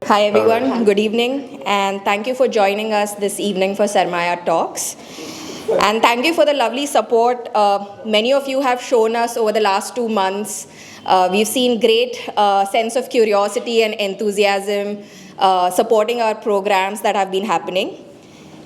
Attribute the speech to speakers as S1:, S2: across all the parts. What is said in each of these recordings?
S1: Hi everyone, good evening, and thank you for joining us this evening for Sarmaya Talks. And thank you for the lovely support many of you have shown us over the last 2 months. We've seen great sense of curiosity and enthusiasm supporting our programs that have been happening.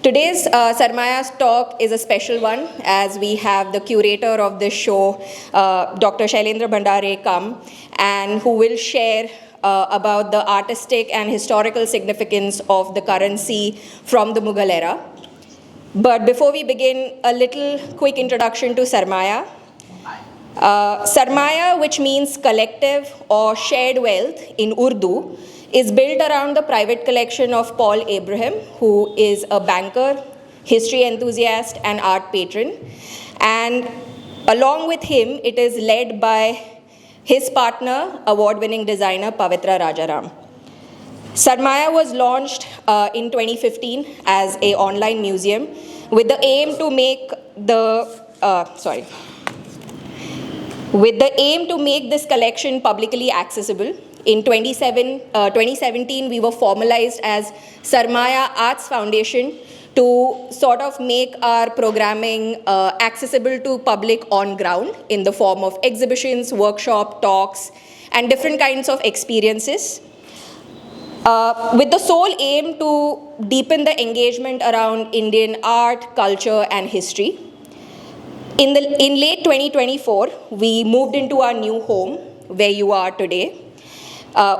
S1: Today's Sarmaya's talk is a special one, as we have the curator of this show, Dr. Shailendra Bhandare, come, and who will share about the artistic and historical significance of the currency from the Mughal era. But before we begin, a little quick introduction to Sarmaya. Sarmaya, which means collective or shared wealth in Urdu, is built around the private collection of Paul Abraham, who is a banker, history enthusiast, and art patron. And along with him, it is led by his partner, award-winning designer Pavitra Rajaram. Sarmaya was launched in 2015 as an online museum with the aim to make this collection publicly accessible. In 2017, we were formalized as Sarmaya Arts Foundation to sort of make our programming accessible to public on ground in the form of exhibitions, workshop, talks, and different kinds of experiences, with the sole aim to deepen the engagement around Indian art, culture, and history. In late 2024, we moved into our new home, where you are today,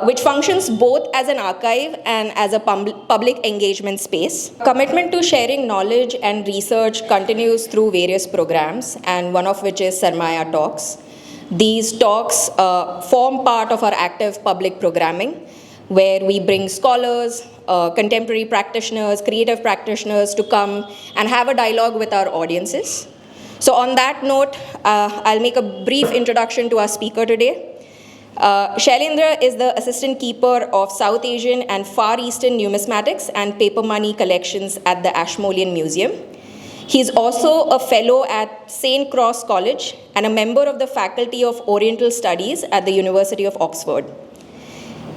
S1: which functions both as an archive and as a public engagement space. Commitment to sharing knowledge and research continues through various programs, and one of which is Sarmaya Talks. These talks form part of our active public programming, where we bring scholars, contemporary practitioners, creative practitioners to come and have a dialogue with our audiences. So on that note, I'll make a brief introduction to our speaker today. Shailendra is the assistant keeper of South Asian and Far Eastern numismatics and paper money collections at the Ashmolean Museum. He is also a fellow at St. Cross College and a member of the Faculty of Oriental Studies at the University of Oxford.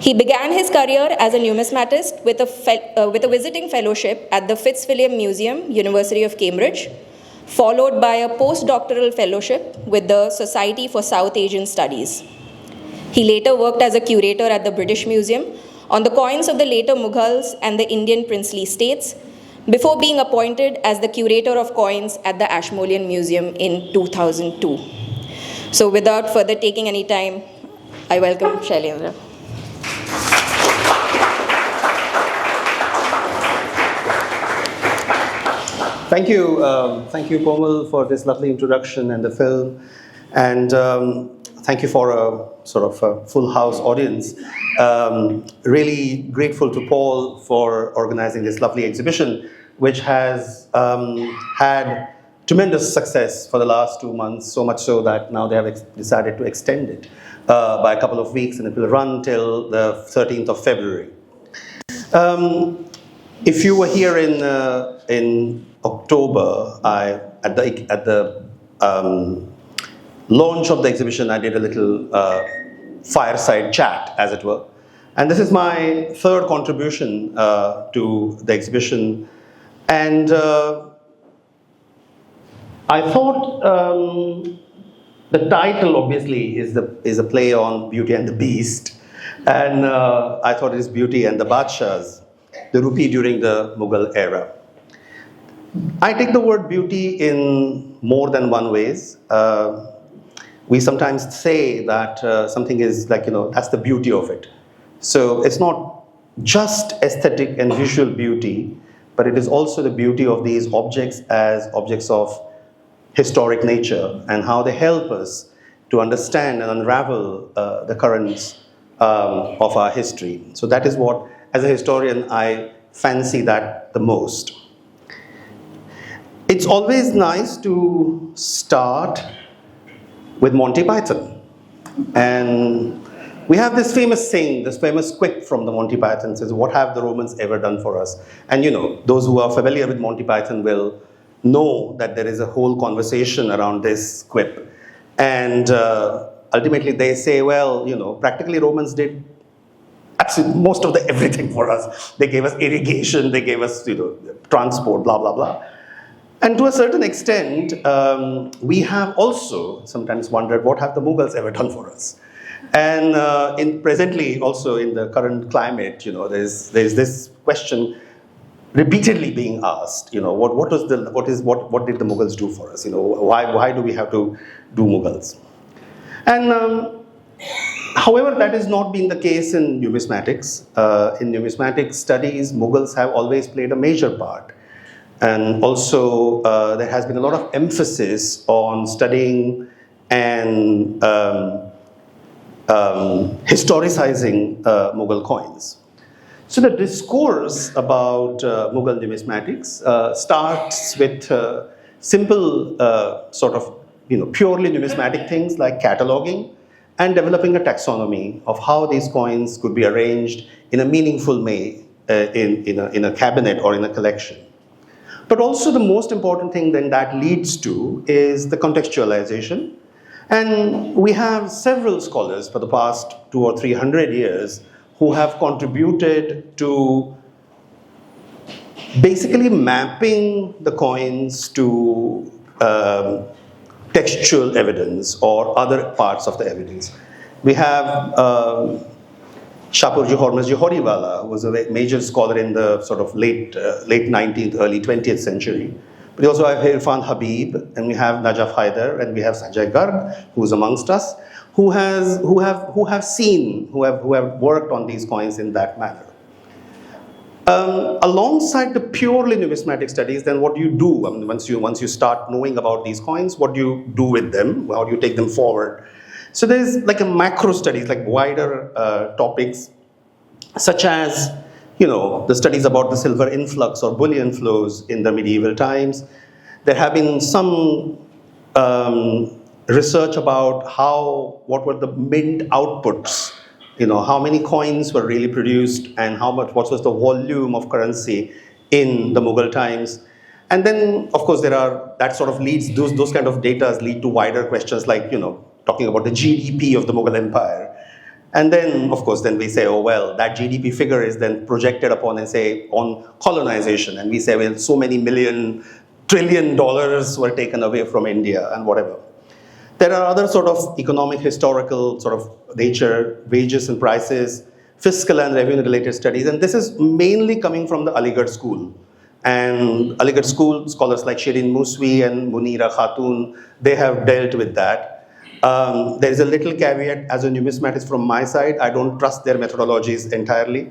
S1: He began his career as a numismatist with a visiting fellowship at the Fitzwilliam Museum, University of Cambridge, followed by a post-doctoral fellowship with the Society for South Asian Studies. He later worked as a curator at the British Museum on the coins of the later Mughals and the Indian princely states, before being appointed as the curator of coins at the Ashmolean Museum in 2002. So without further taking any time, I welcome Shailendra.
S2: Thank you, Komal, for this lovely introduction and the film, and thank you for a sort of a full house audience. Really grateful to Paul for organizing this lovely exhibition, which has had tremendous success for the last 2 months, so much so that now they have decided to extend it by a couple of weeks, and it will run till the 13th of February. If you were here in October, at the launch of the exhibition, I did a little fireside chat, as it were. And this is my third contribution to the exhibition. And I thought the title, obviously, is a play on Beauty and the Beast. And I thought it is Beauty and the Badshahs, the Rupee during the Mughal era. I take the word beauty in more than one ways. We sometimes say that something is like, that's the beauty of it. So it's not just aesthetic and visual beauty, but it is also the beauty of these objects as objects of historic nature and how they help us to understand and unravel the currents of our history. So that is what, as a historian, I fancy that the most. It's always nice to start with Monty Python. And we have this famous saying, this famous quip from the Monty Python says, "What have the Romans ever done for us?" And those who are familiar with Monty Python will know that there is a whole conversation around this quip. And ultimately they say, well, practically Romans did most of the everything for us. They gave us irrigation, they gave us transport, blah, blah, blah. And to a certain extent, we have also sometimes wondered, what have the Mughals ever done for us? And presently, also in the current climate, there's this question repeatedly being asked. What did the Mughals do for us? Why do we have to do Mughals? And however, that has not been the case in numismatics. In numismatic studies, Mughals have always played a major part. And also, there has been a lot of emphasis on studying and historicizing Mughal coins. So the discourse about Mughal numismatics starts with simple sort of purely numismatic things like cataloging and developing a taxonomy of how these coins could be arranged in a meaningful way in a cabinet or in a collection. But also the most important thing then that leads to is the contextualization. And we have several scholars for the past 200 or 300 years who have contributed to basically mapping the coins to textual evidence or other parts of the evidence. We have Shapurji Hormuz Johariwala, who was a major scholar in the sort of late 19th, early 20th century. But we also have Irfan Habib, and we have Najaf Haider, and we have Sanjay Garg, who's amongst us, who have worked on these coins in that manner. Alongside the purely numismatic studies, then what do you do? I mean, once you start knowing about these coins, what do you do with them? How do you take them forward? So there's like a macro studies, like wider topics, such as the studies about the silver influx or bullion flows in the medieval times. There have been some research about what were the mint outputs, how many coins were really produced and what was the volume of currency in the Mughal times. And then, of course, that sort of leads, those kind of data lead to wider questions like, talking about the GDP of the Mughal Empire. And then, of course, then we say, oh, well, that GDP figure is then projected upon and say on colonization. And we say, well, so many trillion dollars were taken away from India and whatever. There are other sort of economic, historical sort of nature, wages and prices, fiscal and revenue related studies. And this is mainly coming from the Aligarh school. And Aligarh school scholars like Shirin Muswi and Munira Khatun, they have dealt with that. There is a little caveat as a numismatist from my side. I don't trust their methodologies entirely,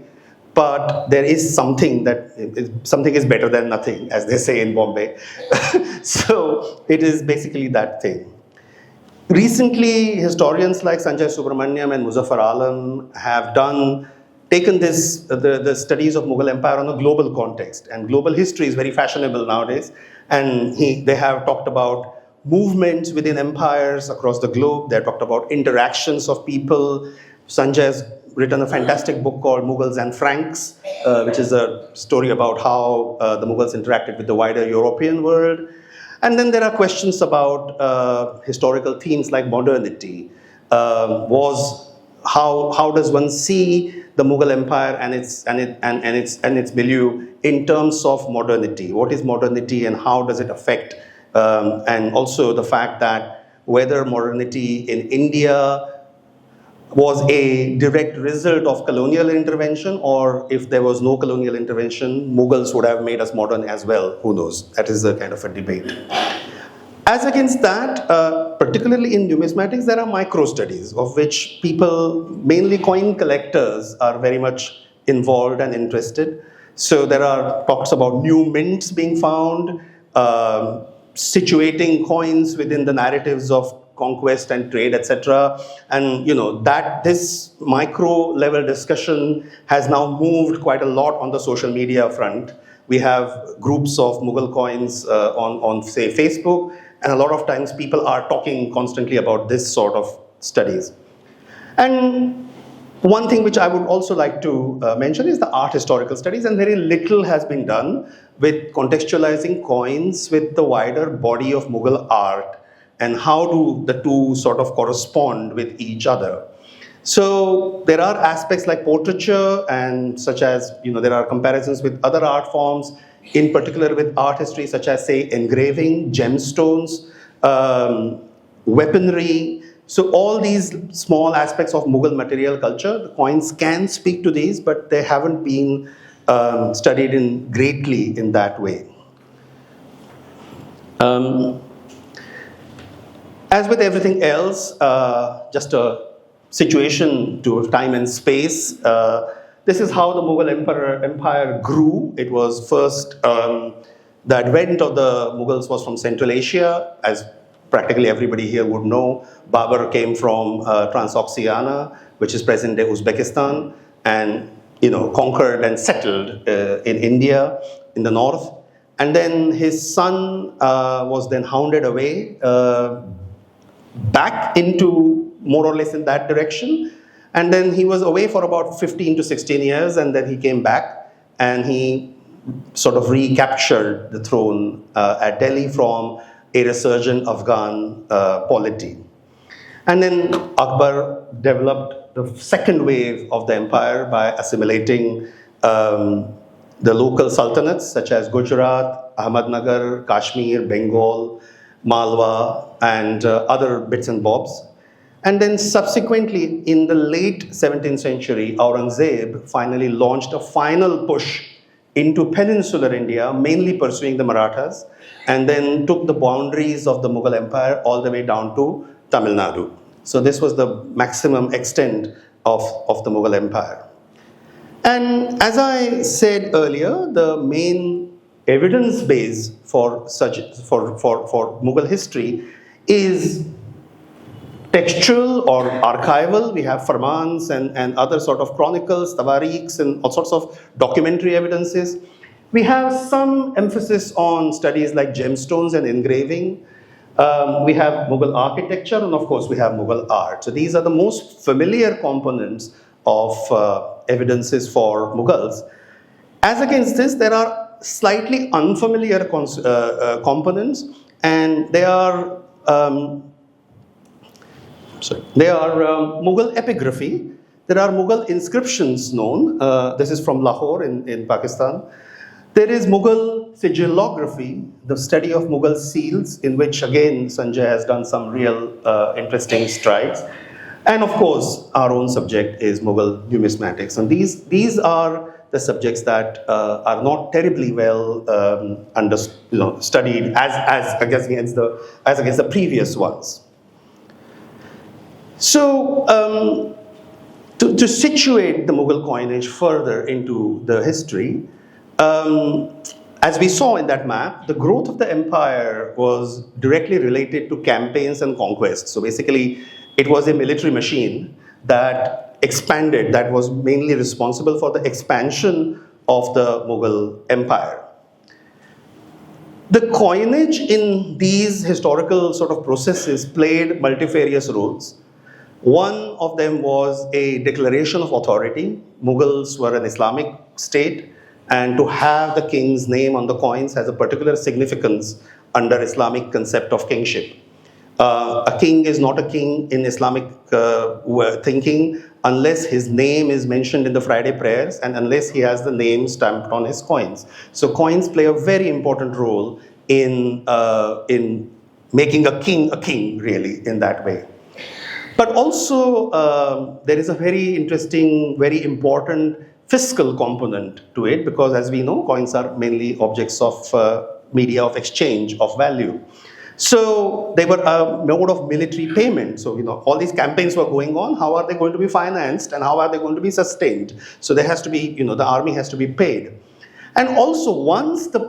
S2: but there is something is better than nothing, as they say in Bombay. So it is basically that thing. Recently, historians like Sanjay Subramaniam and Muzaffar Alam have taken the studies of Mughal Empire on a global context, and global history is very fashionable nowadays. And they have talked about movements within empires across the globe. They have talked about interactions of people. Sanjay has written a fantastic book called Mughals and Franks, which is a story about how the Mughals interacted with the wider European world. And then there are questions about historical themes like modernity. How does one see the Mughal Empire and its milieu in terms of modernity? What is modernity and how does it affect? And also the fact that whether modernity in India was a direct result of colonial intervention, or if there was no colonial intervention, Mughals would have made us modern as well. Who knows? That is a kind of a debate. As against that, particularly in numismatics, there are micro studies of which people, mainly coin collectors, are very much involved and interested. So there are talks about new mints being found, situating coins within the narratives of conquest and trade, etc. And this micro level discussion has now moved quite a lot on the social media front. We have groups of Mughal coins on say Facebook, and a lot of times people are talking constantly about this sort of studies. And one thing which I would also like to mention is the art historical studies, and very little has been done with contextualizing coins with the wider body of Mughal art and how do the two sort of correspond with each other. So there are aspects like portraiture and such as, there are comparisons with other art forms, in particular with art history, such as, say, engraving, gemstones, weaponry. So all these small aspects of Mughal material culture, the coins can speak to these, but they haven't been studied greatly in that way. As with everything else, just a situation to time and space. This is how the Mughal empire grew. It was first, the advent of the Mughals was from Central Asia, as practically everybody here would know. Babur came from Transoxiana, which is present-day Uzbekistan, and conquered and settled in India, in the north. And then his son was then hounded away back into more or less in that direction. And then he was away for about 15 to 16 years, and then he came back and he sort of recaptured the throne at Delhi from a resurgent Afghan polity. And then Akbar developed the second wave of the empire by assimilating the local sultanates such as Gujarat, Ahmednagar, Kashmir, Bengal, Malwa, and other bits and bobs. And then subsequently, in the late 17th century, Aurangzeb finally launched a final push into peninsular India, mainly pursuing the Marathas, and then took the boundaries of the Mughal Empire all the way down to Tamil Nadu. So this was the maximum extent of the Mughal Empire. And as I said earlier, the main evidence base for Mughal history is textual or archival. We have farmans and other sort of chronicles, tawarikhs, and all sorts of documentary evidences. We have some emphasis on studies like gemstones and engraving. We have Mughal architecture, and of course we have Mughal art. So these are the most familiar components of evidences for Mughals. As against this, there are slightly unfamiliar components, and they are Mughal epigraphy. There are Mughal inscriptions known. This is from Lahore in Pakistan. There is Mughal sigillography, the study of Mughal seals, in which again Sanjay has done some real interesting strides. And of course, our own subject is Mughal numismatics. And these are the subjects that are not terribly well studied as against the previous ones. So, to situate the Mughal coinage further into the history, as we saw in that map, the growth of the empire was directly related to campaigns and conquests. So basically, it was a military machine that expanded, that was mainly responsible for the expansion of the Mughal empire. The coinage in these historical sort of processes played multifarious roles. One of them was a declaration of authority. Mughals were an Islamic state, and to have the king's name on the coins has a particular significance under Islamic concept of kingship. A king is not a king in Islamic thinking unless his name is mentioned in the Friday prayers and unless he has the name stamped on his coins. So coins play a very important role in making a king really in that way. But also there is a very interesting, very important fiscal component to it, because as we know, coins are mainly objects of media of exchange of value. So they were a mode of military payment. So, all these campaigns were going on. How are they going to be financed and how are they going to be sustained? So there has to be, the army has to be paid. And also, once the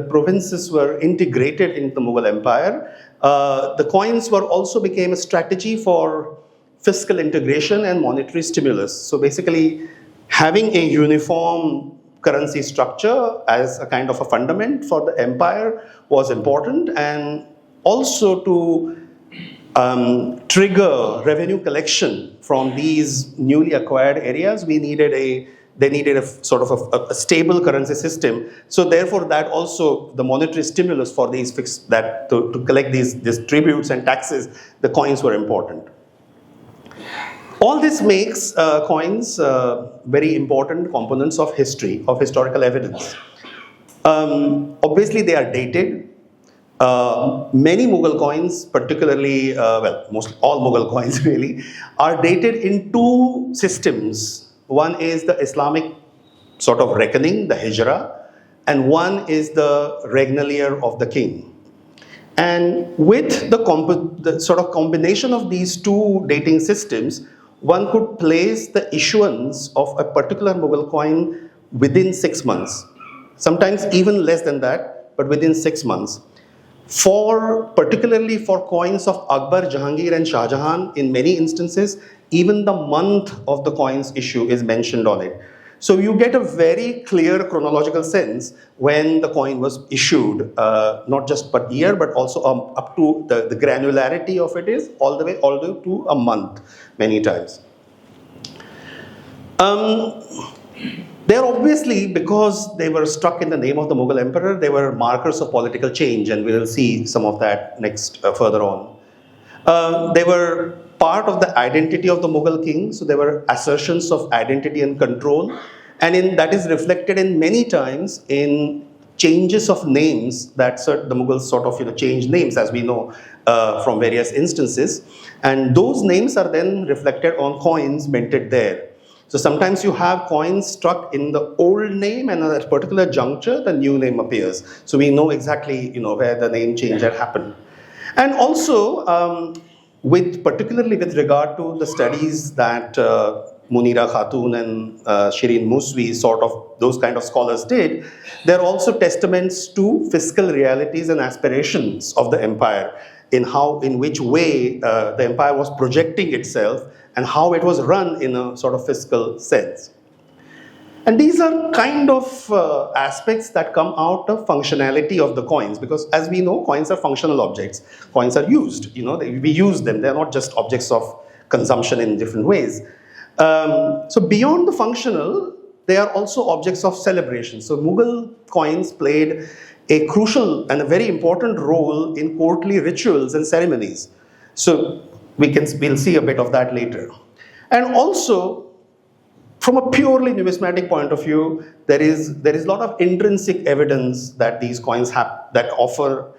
S2: provinces were integrated into the Mughal Empire, the coins also became a strategy for fiscal integration and monetary stimulus. So basically, having a uniform currency structure as a kind of a fundament for the empire was important, and also to trigger revenue collection from these newly acquired areas, they needed a sort of a stable currency system. So therefore, that also the monetary stimulus for these to collect these tributes and taxes, the coins were important. All this makes coins very important components of history, of historical evidence. Obviously, they are dated. Many Mughal coins, particularly, most all Mughal coins really, are dated in two systems. One is the Islamic sort of reckoning, the Hijra, and one is the regnalier of the king. And with the sort of combination of these two dating systems, one could place the issuance of a particular Mughal coin within 6 months, sometimes even less than that, but within 6 months. Particularly for coins of Akbar, Jahangir and Shah Jahan, in many instances, even the month of the coin's issue is mentioned on it. So you get a very clear chronological sense when the coin was issued, not just per year, but also up to the granularity of it is all the way to a month, many times. They're obviously, because they were struck in the name of the Mughal emperor, they were markers of political change, and we will see some of that next further on. They were part of the identity of the Mughal king, so there were assertions of identity and control, and that is reflected in many times in changes of names that the Mughals sort of changed names, as we know from various instances, and those names are then reflected on coins minted there. So sometimes you have coins struck in the old name, and at a particular juncture, the new name appears. So we know exactly, where the name change had happened. And also, particularly with regard to the studies that Munira Khatun and Shirin Muswi, sort of those kind of scholars did, there are also testaments to fiscal realities and aspirations of the empire, in which way the empire was projecting itself and how it was run in a sort of fiscal sense. And these are kind of aspects that come out of functionality of the coins, because as we know, coins are functional objects. Coins are used, we use them. They're not just objects of consumption in different ways. So beyond the functional, they are also objects of celebration. So Mughal coins played a crucial and a very important role in courtly rituals and ceremonies. So we'll see a bit of that later. And also, from a purely numismatic point of view, there is a lot of intrinsic evidence that these coins that offer,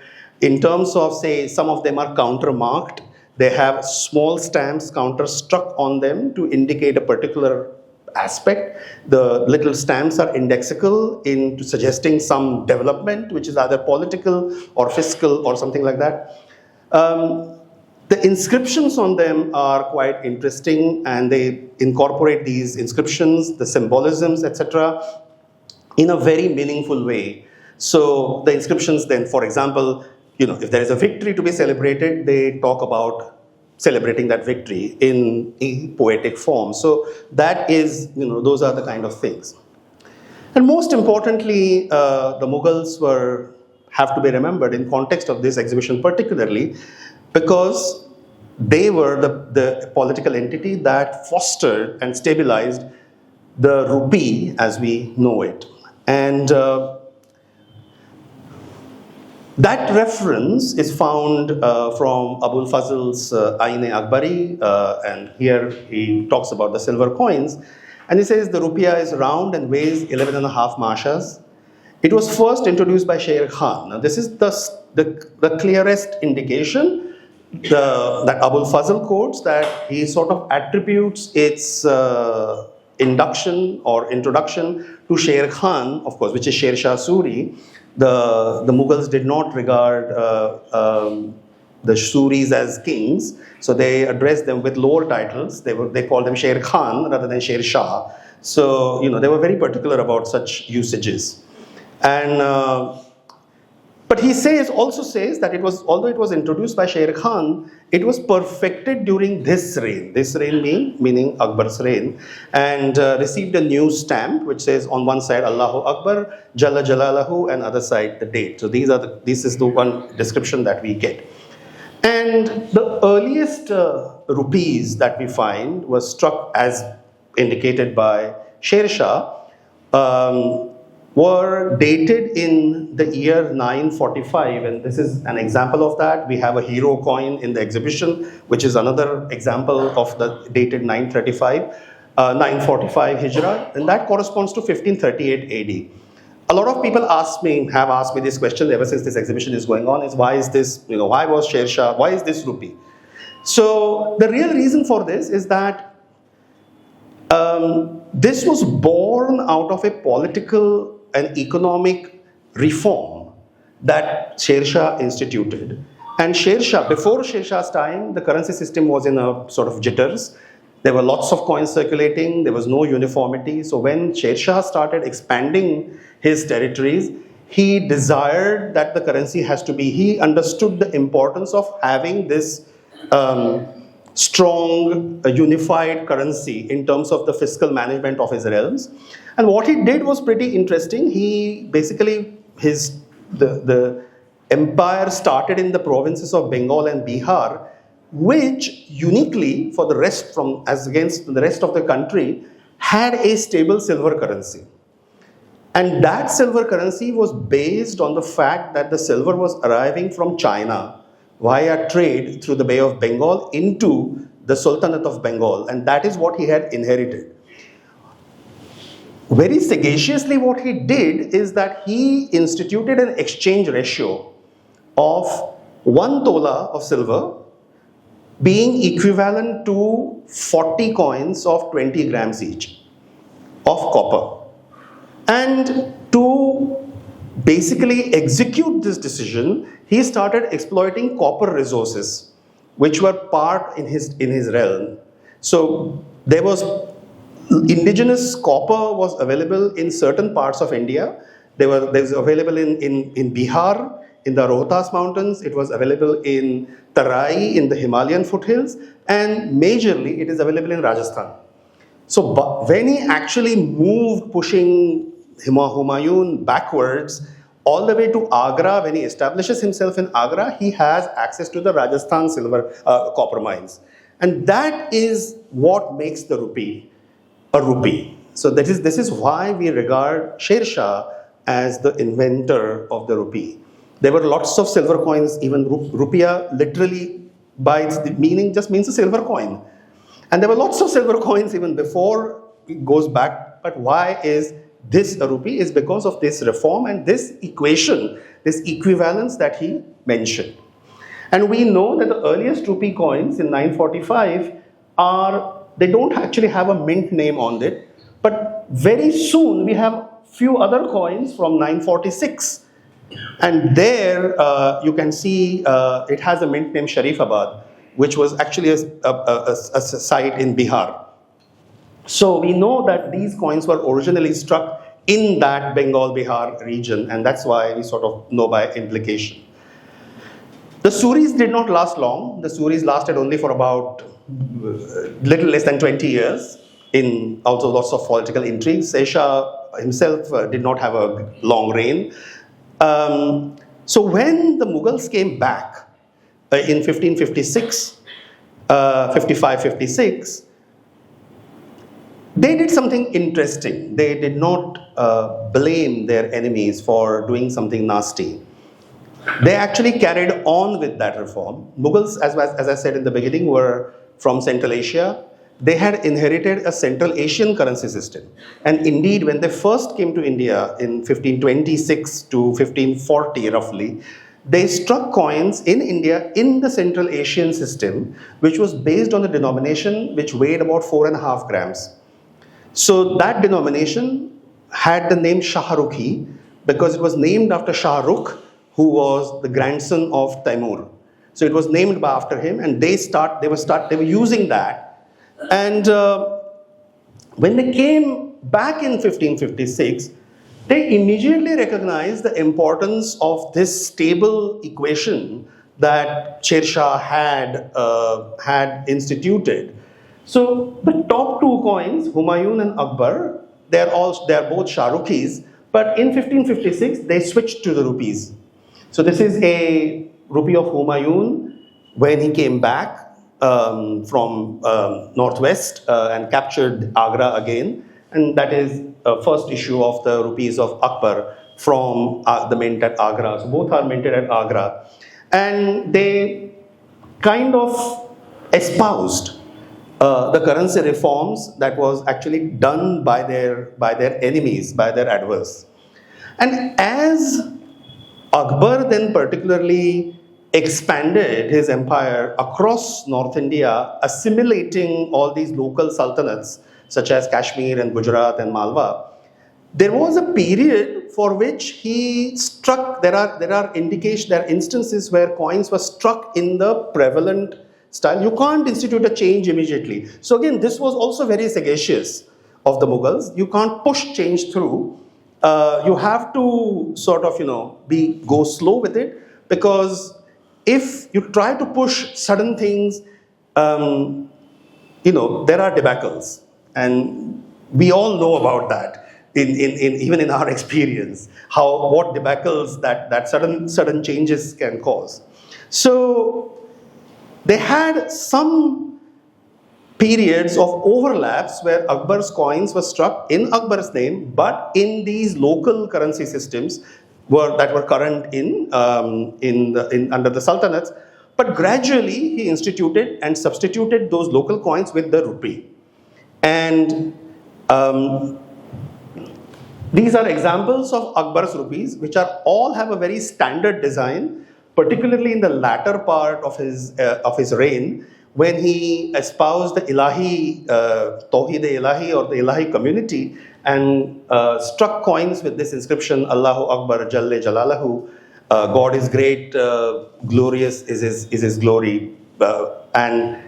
S2: in terms of, say, some of them are countermarked. They have small stamps counter-struck on them to indicate a particular aspect. The little stamps are indexical into suggesting some development, which is either political or fiscal or something like that. The inscriptions on them are quite interesting, and they incorporate these inscriptions, the symbolisms, etc., in a very meaningful way. So the inscriptions then, for example, if there is a victory to be celebrated, they talk about celebrating that victory in a poetic form. So that is, those are the kind of things. And most importantly, the Mughals have to be remembered in context of this exhibition particularly, because they were the political entity that fostered and stabilized the rupee as we know it. And that reference is found from Abul Fazl's Ain-e-Akbari, and here he talks about the silver coins, and he says the rupiah is round and weighs 11.5 mashas. It was first introduced by Sher Khan. Now this is the clearest indication that Abul Fazl quotes, that he sort of attributes its induction or introduction to Sher Khan, of course, which is Sher Shah Suri. The Mughals did not regard the Suris as kings, so they addressed them with lower titles. They called them Sher Khan rather than Sher Shah. So they were very particular about such usages. And but he also says that although it was introduced by Sher Khan, it was perfected during this reign. This reign meaning Akbar's reign, and received a new stamp which says on one side Allahu Akbar, Jalla Jalalahu, and other side the date. So this is the one description that we get. And the earliest rupees that we find was struck as indicated by Sher Shah. were dated in the year 945, and this is an example of that. We have a hero coin in the exhibition, which is another example of the dated 945 Hijra, and that corresponds to 1538 AD. A lot of people have asked me this question ever since this exhibition is going on: is why is this, why was Sher Shah, why is this rupee? So the real reason for this is that this was born out of a political and economic reform that Sher Shah instituted. And before Sher Shah's time, the currency system was in a sort of jitters. There were lots of coins circulating, there was no uniformity. So when Sher Shah started expanding his territories, he desired that the currency he understood the importance of having this strong, unified currency in terms of the fiscal management of his realms. And what he did was pretty interesting. He basically, the empire started in the provinces of Bengal and Bihar, which uniquely for the rest as against the rest of the country had a stable silver currency. And that silver currency was based on the fact that the silver was arriving from China via trade through the Bay of Bengal into the Sultanate of Bengal, and that is what he had inherited. Very sagaciously, what he did is that he instituted an exchange ratio of 1 tola of silver being equivalent to 40 coins of 20 grams each of copper. And to basically execute this decision, he started exploiting copper resources, which were part in his realm. So there was indigenous copper was available in certain parts of India. There was available in Bihar, in the Rohtas mountains. It was available in Tarai, in the Himalayan foothills, and majorly it is available in Rajasthan. So when he actually moved, pushing Humayun backwards all the way to Agra, when he establishes himself in Agra, he has access to the Rajasthan copper mines. And that is what makes the rupee a rupee. So this is why we regard Sher Shah as the inventor of the rupee. There were lots of silver coins, even rupiah literally by its meaning just means a silver coin. And there were lots of silver coins even before it goes back. But why is this a rupee? Is because of this reform and this equation, this equivalence that he mentioned. And we know that the earliest rupee coins in 945 they don't actually have a mint name on it, but very soon we have few other coins from 946. And there you can see it has a mint name Sharifabad, which was actually a site in Bihar. So we know that these coins were originally struck in that Bengal-Bihar region, and that's why we sort of know by implication. The Suris did not last long. The Suris lasted only for about little less than 20 years, in also lots of political intrigues. Sher Shah himself did not have a long reign. So when the Mughals came back in 1556, 55-56, they did something interesting. They did not blame their enemies for doing something nasty. They actually carried on with that reform. Mughals, as I said in the beginning, were from Central Asia. They had inherited a Central Asian currency system. And indeed, when they first came to India in 1526 to 1540 roughly, they struck coins in India in the Central Asian system, which was based on a denomination which weighed about 4.5 grams. So that denomination had the name Shahrukhi because it was named after Shah Rukh, who was the grandson of Taimur. So it was named after him, and they were using that. And when they came back in 1556, they immediately recognized the importance of this stable equation that Sher Shah had instituted. So the top two coins, Humayun and Akbar, they're both Shahrukhis, but in 1556 they switched to the rupees. So this is a rupee of Humayun when he came back from northwest and captured Agra again. and that is first issue of the rupees of Akbar from the mint at Agra. So both are minted at Agra, and they kind of espoused the currency reforms that was actually done by their enemies, by their adverse. And as Akbar then particularly expanded his empire across North India, assimilating all these local sultanates such as Kashmir and Gujarat and Malwa, there was a period for which he struck, there are instances where coins were struck in the prevalent style. You can't institute a change immediately. So again, this was also very sagacious of the Mughals. You can't push change through. You have to sort of, go slow with it, because if you try to push sudden things, there are debacles, and we all know about that. Even in our experience, what debacles that sudden changes can cause. So they had some periods of overlaps where Akbar's coins were struck in Akbar's name, but in these local currency systems that were current under the sultanates. But gradually he instituted and substituted those local coins with the rupee, and these are examples of Akbar's rupees, which all have a very standard design, particularly in the latter part of his reign, when he espoused the Ilahi, Tawheed-e-Ilahi, or the Ilahi community, and struck coins with this inscription, Allahu Akbar Jalle Jalalahu, God is great, glorious is his glory. And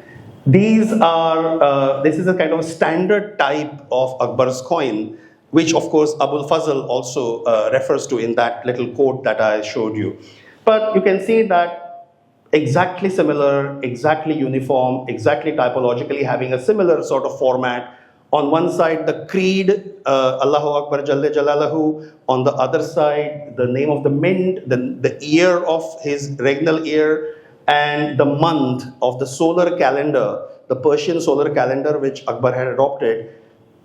S2: this is a kind of standard type of Akbar's coin, which of course Abul Fazl also refers to in that little quote that I showed you. But you can see that exactly similar, exactly uniform, exactly typologically having a similar sort of format. On one side, the creed, Allahu Akbar Jalle Jalalahu. On the other side, the name of the mint, the year of his regnal year, and the month of the solar calendar, the Persian solar calendar which Akbar had adopted.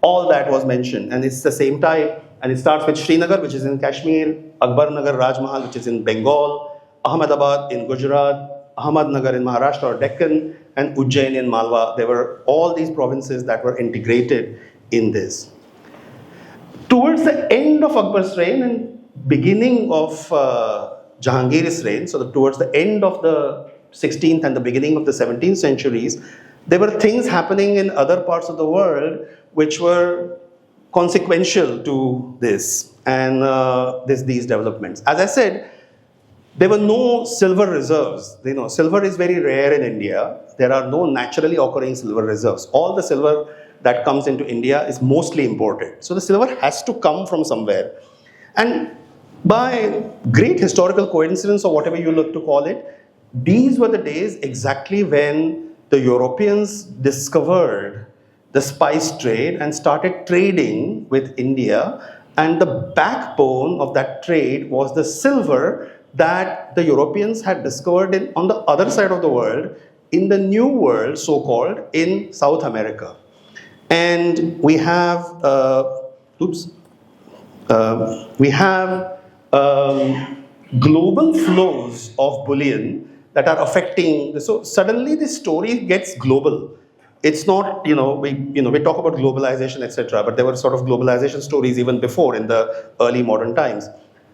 S2: All that was mentioned, and it's the same type, and it starts with Srinagar, which is in Kashmir, Akbar Nagar Rajmahal, which is in Bengal, Ahmedabad in Gujarat, Ahmadnagar in Maharashtra or Deccan, and Ujjain in Malwa. There were all these provinces that were integrated in this. Towards the end of Akbar's reign and beginning of Jahangir's reign, so towards the end of the 16th and the beginning of the 17th centuries, there were things happening in other parts of the world which were consequential to this and these developments. As I said, there were no silver reserves. Silver is very rare in India. There are no naturally occurring silver reserves. All the silver that comes into India is mostly imported. So the silver has to come from somewhere. And by great historical coincidence, or whatever you look to call it, these were the days exactly when the Europeans discovered the spice trade and started trading with India, and the backbone of that trade was the silver that the Europeans had discovered on the other side of the world, in the New World, so-called, in South America. And we have, global flows of bullion that are affecting. So suddenly the story gets global. It's not, we talk about globalization, etc., but there were sort of globalization stories even before, in the early modern times.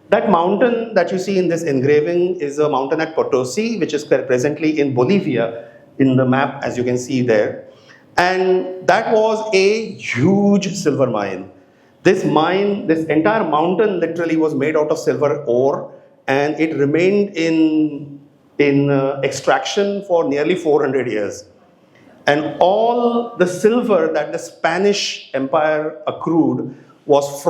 S2: That mountain that you see in this engraving is a mountain at Potosi, which is presently in Bolivia, in the map, as you can see there. And that was a huge silver mine. This entire mountain literally was made out of silver ore, and it remained in extraction for nearly 400 years. And all the silver that the Spanish Empire accrued was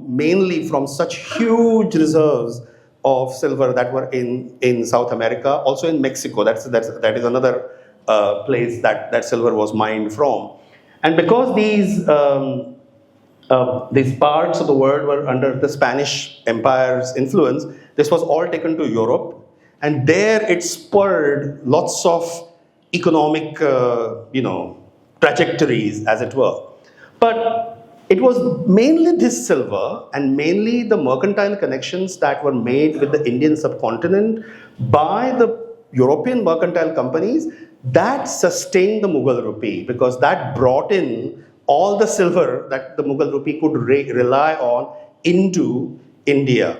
S2: mainly from such huge reserves of silver that were in South America, also in Mexico. That is another place that silver was mined from. And because these parts of the world were under the Spanish Empire's influence, this was all taken to Europe, and there it spurred lots of economic, trajectories, as it were. But It was mainly this silver and mainly the mercantile connections that were made with the Indian subcontinent by the European mercantile companies that sustained the Mughal rupee, because that brought in all the silver that the Mughal rupee could rely on into India.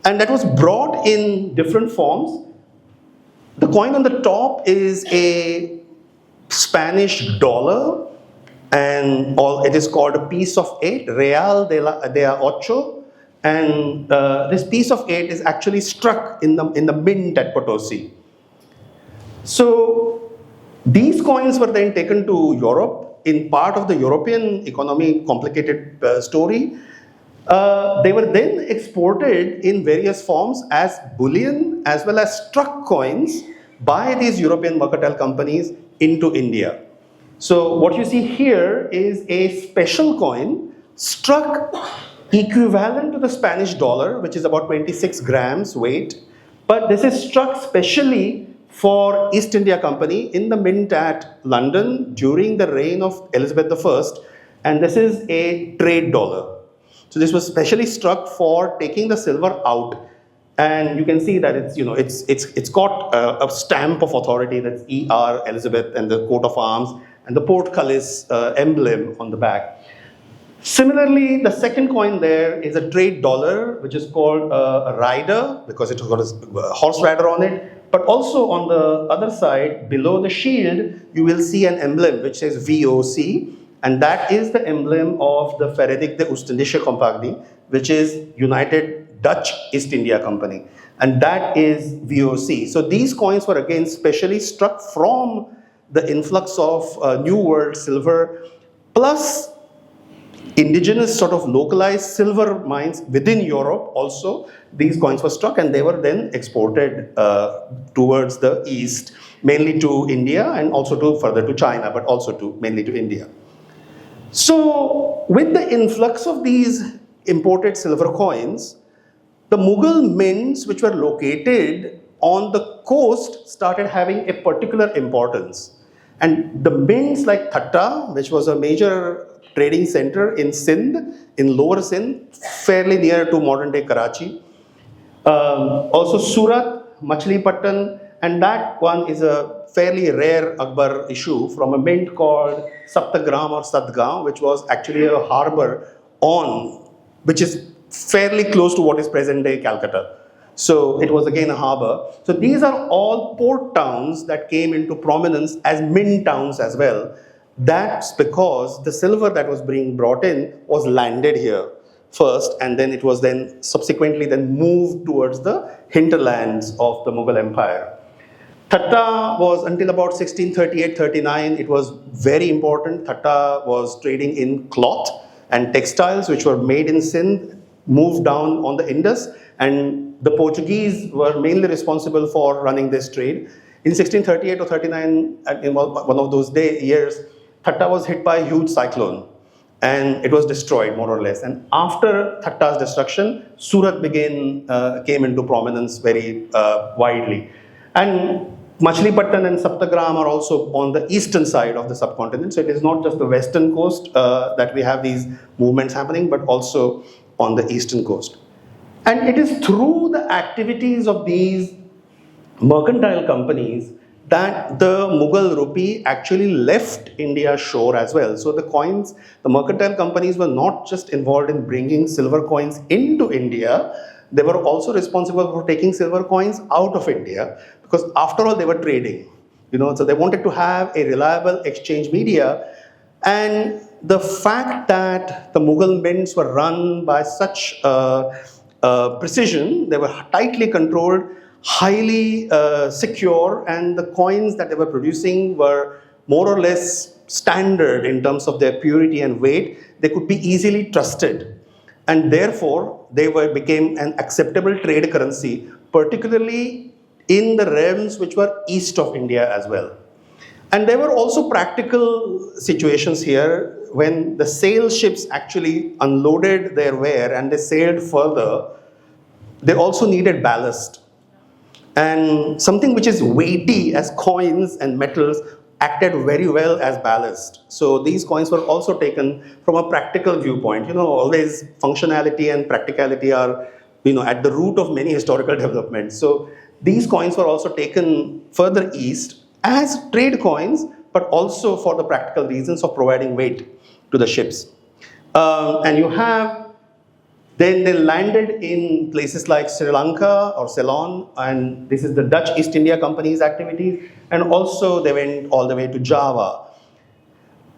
S2: And that was brought in different forms. The coin on the top is a Spanish dollar, and it is called a piece of 8, Real de Ocho, and this piece of 8 is actually struck in the mint at Potosi. So these coins were then taken to Europe in part of the European economy complicated story. They were then exported in various forms as bullion as well as struck coins by these European mercantile companies into India. So what you see here is a special coin struck equivalent to the Spanish dollar, which is about 26 grams weight. But this is struck specially for East India Company in the mint at London during the reign of Elizabeth I. And this is a trade dollar. So this was specially struck for taking the silver out. And you can see that it's got a stamp of authority, that's E.R. Elizabeth, and the coat of arms and the portcullis emblem on the back. Similarly, the second coin there is a trade dollar, which is called a rider because it has got a horse rider on it. But also on the other side, below the shield, you will see an emblem which says VOC, and that is the emblem of the Verenigde Oostindische Compagnie, which is United Dutch East India Company, and that is VOC. So these coins were again specially struck from the influx of New World silver, plus indigenous sort of localized silver mines within Europe also. These coins were struck and they were then exported towards the east, mainly to India and also further to China, but also mainly to India. So with the influx of these imported silver coins, the Mughal mints which were located on the coast started having a particular importance. And the mints like Thatta, which was a major trading center in Sindh, in lower Sindh, fairly near to modern day Karachi. Also Surat, Machilipattan, and that one is a fairly rare Akbar issue from a mint called Saptagram or Sadgaon, which was actually a harbor which is fairly close to what is present day Calcutta. So it was again a harbor. So these are all port towns that came into prominence as mint towns as well. That's because the silver that was being brought in was landed here first, and then it was then subsequently then moved towards the hinterlands of the Mughal Empire. Thatta was until about 1638-39, it was very important. Thatta was trading in cloth and textiles which were made in Sindh, moved down on the Indus, and the Portuguese were mainly responsible for running this trade. In 1638 or 39, in one of those years, Thatta was hit by a huge cyclone and it was destroyed more or less. And after Thatta's destruction, Surat came into prominence very widely. And Machilipattan and Saptagram are also on the eastern side of the subcontinent. So it is not just the western coast that we have these movements happening, but also on the eastern coast. And it is through the activities of these mercantile companies that the Mughal rupee actually left India's shore as well. So the mercantile companies were not just involved in bringing silver coins into India, they were also responsible for taking silver coins out of India, because after all they were trading, so they wanted to have a reliable exchange media. And the fact that the Mughal mints were run by such precision, they were tightly controlled, highly secure, and the coins that they were producing were more or less standard in terms of their purity and weight. They could be easily trusted, and therefore they became an acceptable trade currency, particularly in the realms which were east of India as well. And there were also practical situations here when the sail ships actually unloaded their ware and they sailed further. They also needed ballast. And something which is weighty as coins and metals acted very well as ballast. So these coins were also taken from a practical viewpoint. Always functionality and practicality are, at the root of many historical developments. So these coins were also taken further east as trade coins, but also for the practical reasons of providing weight to the ships. And you have, then they landed in places like Sri Lanka or Ceylon, and this is the Dutch East India Company's activities, and also they went all the way to Java.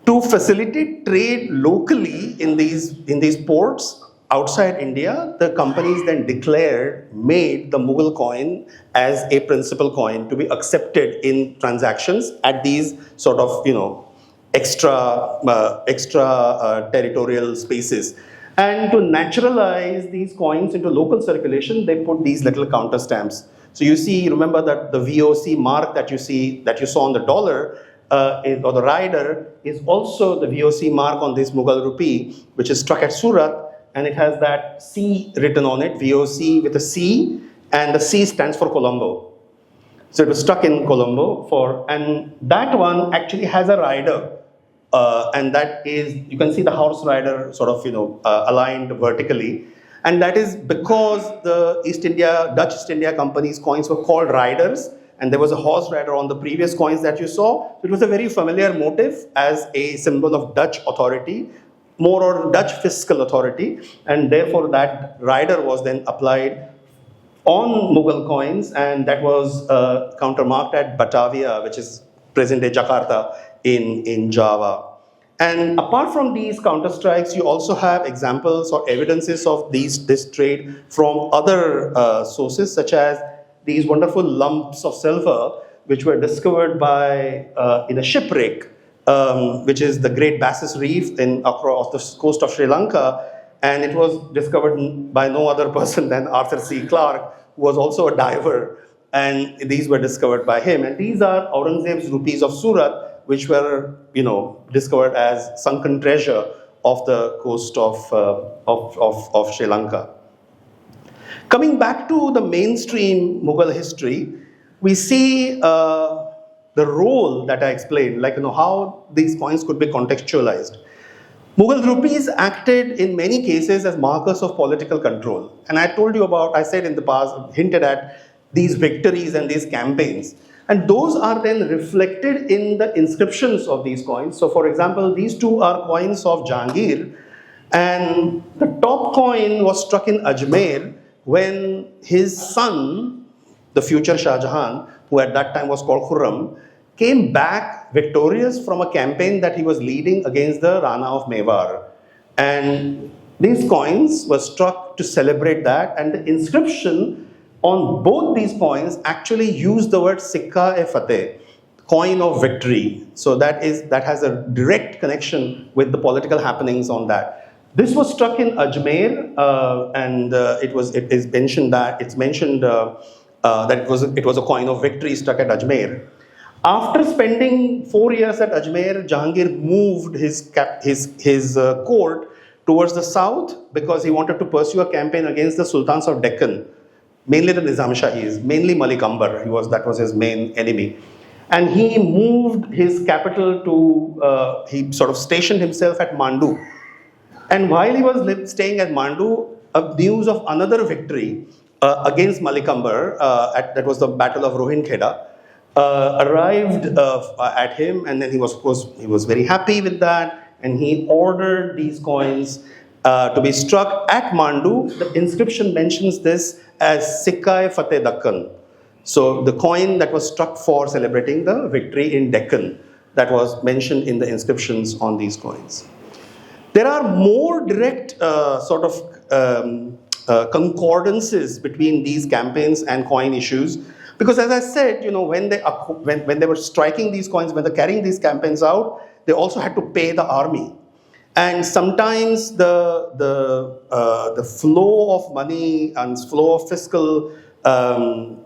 S2: To facilitate trade locally in these ports outside India, the companies then made the Mughal coin as a principal coin to be accepted in transactions at these sort of, extra territorial spaces. And to naturalize these coins into local circulation, they put these little counter stamps. So remember that the VOC mark that you saw on the dollar or the rider is also the VOC mark on this Mughal rupee, which is struck at Surat, and it has that C written on it, VOC with a C, and the C stands for Colombo. So it was struck in Colombo and that one actually has a rider. And that is, you can see the horse rider sort of, aligned vertically. And that is because the Dutch East India Company's coins were called riders, and there was a horse rider on the previous coins that you saw. It was a very familiar motif as a symbol of Dutch authority, more or Dutch fiscal authority, and therefore that rider was then applied on Mughal coins, and that was countermarked at Batavia, which is present-day Jakarta in Java. And apart from these counterstrikes, you also have examples or evidences of this trade from other sources, such as these wonderful lumps of silver, which were discovered in a shipwreck, which is the Great Basses Reef across the coast of Sri Lanka. And it was discovered by no other person than Arthur C. Clarke, who was also a diver. And these were discovered by him. And these are Aurangzeb's rupees of Surat, which were, discovered as sunken treasure off the coast of Sri Lanka. Coming back to the mainstream Mughal history, we see the role that I explained, how these coins could be contextualized. Mughal rupees acted in many cases as markers of political control. And I said in the past, hinted at these victories and these campaigns. And those are then reflected in the inscriptions of these coins. So for example, these two are coins of Jahangir. And the top coin was struck in Ajmer when his son, the future Shah Jahan, who at that time was called Khurram, came back victorious from a campaign that he was leading against the Rana of Mewar. And these coins were struck to celebrate that, and the inscription on both these coins actually use the word Sikka-e-Fateh, coin of victory. So that has a direct connection with the political happenings on that. This was struck in Ajmer, and it is mentioned that it was a coin of victory struck at Ajmer. After spending 4 years at Ajmer, Jahangir moved his court towards the south because he wanted to pursue a campaign against the sultans of Deccan, mainly the Nizam Shahis, mainly Malik Ambar. That was his main enemy. And he moved his capital he sort of stationed himself at Mandu. And while he was staying at Mandu, news of another victory against Malik Ambar, that was the Battle of Rohinkheda, arrived at him, and then he was very happy with that, and he ordered these coins to be struck at Mandu. The inscription mentions this as Sikka-e-Fateh Dakkan. So the coin that was struck for celebrating the victory in Deccan, that was mentioned in the inscriptions on these coins. There are more direct concordances between these campaigns and coin issues, because as I said, when they were striking these coins, when they're carrying these campaigns out, they also had to pay the army. And sometimes the flow of money and flow of fiscal, the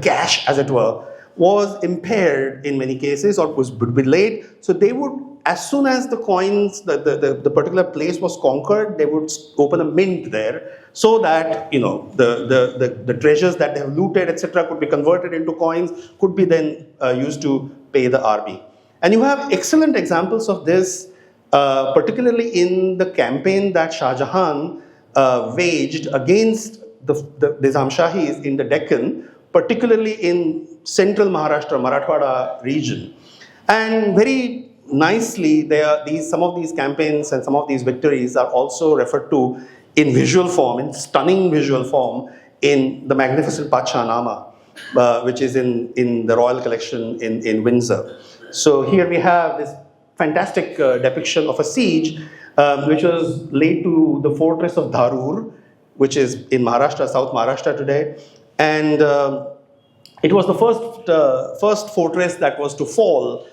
S2: cash, as it were, was impaired in many cases or would be late. So they would, as soon as the coins, the particular place was conquered, they would open a mint there so that, you know, the treasures that they have looted, etc., could be converted into coins, could be then used to pay the army. And you have excellent examples of this, particularly in the campaign that Shah Jahan waged against the Nizam Shahis in the Deccan, particularly in central Maharashtra, Marathwada region. And very nicely, some of these campaigns and some of these victories are also referred to in visual form, in stunning visual form, in the magnificent Badshah, which is in the Royal Collection in Windsor. So here we have this fantastic depiction of a siege, which was laid to the fortress of Dharur, which is in Maharashtra, South Maharashtra today. And it was the first fortress that was to fall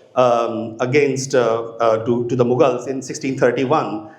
S2: against to the Mughals in 1631.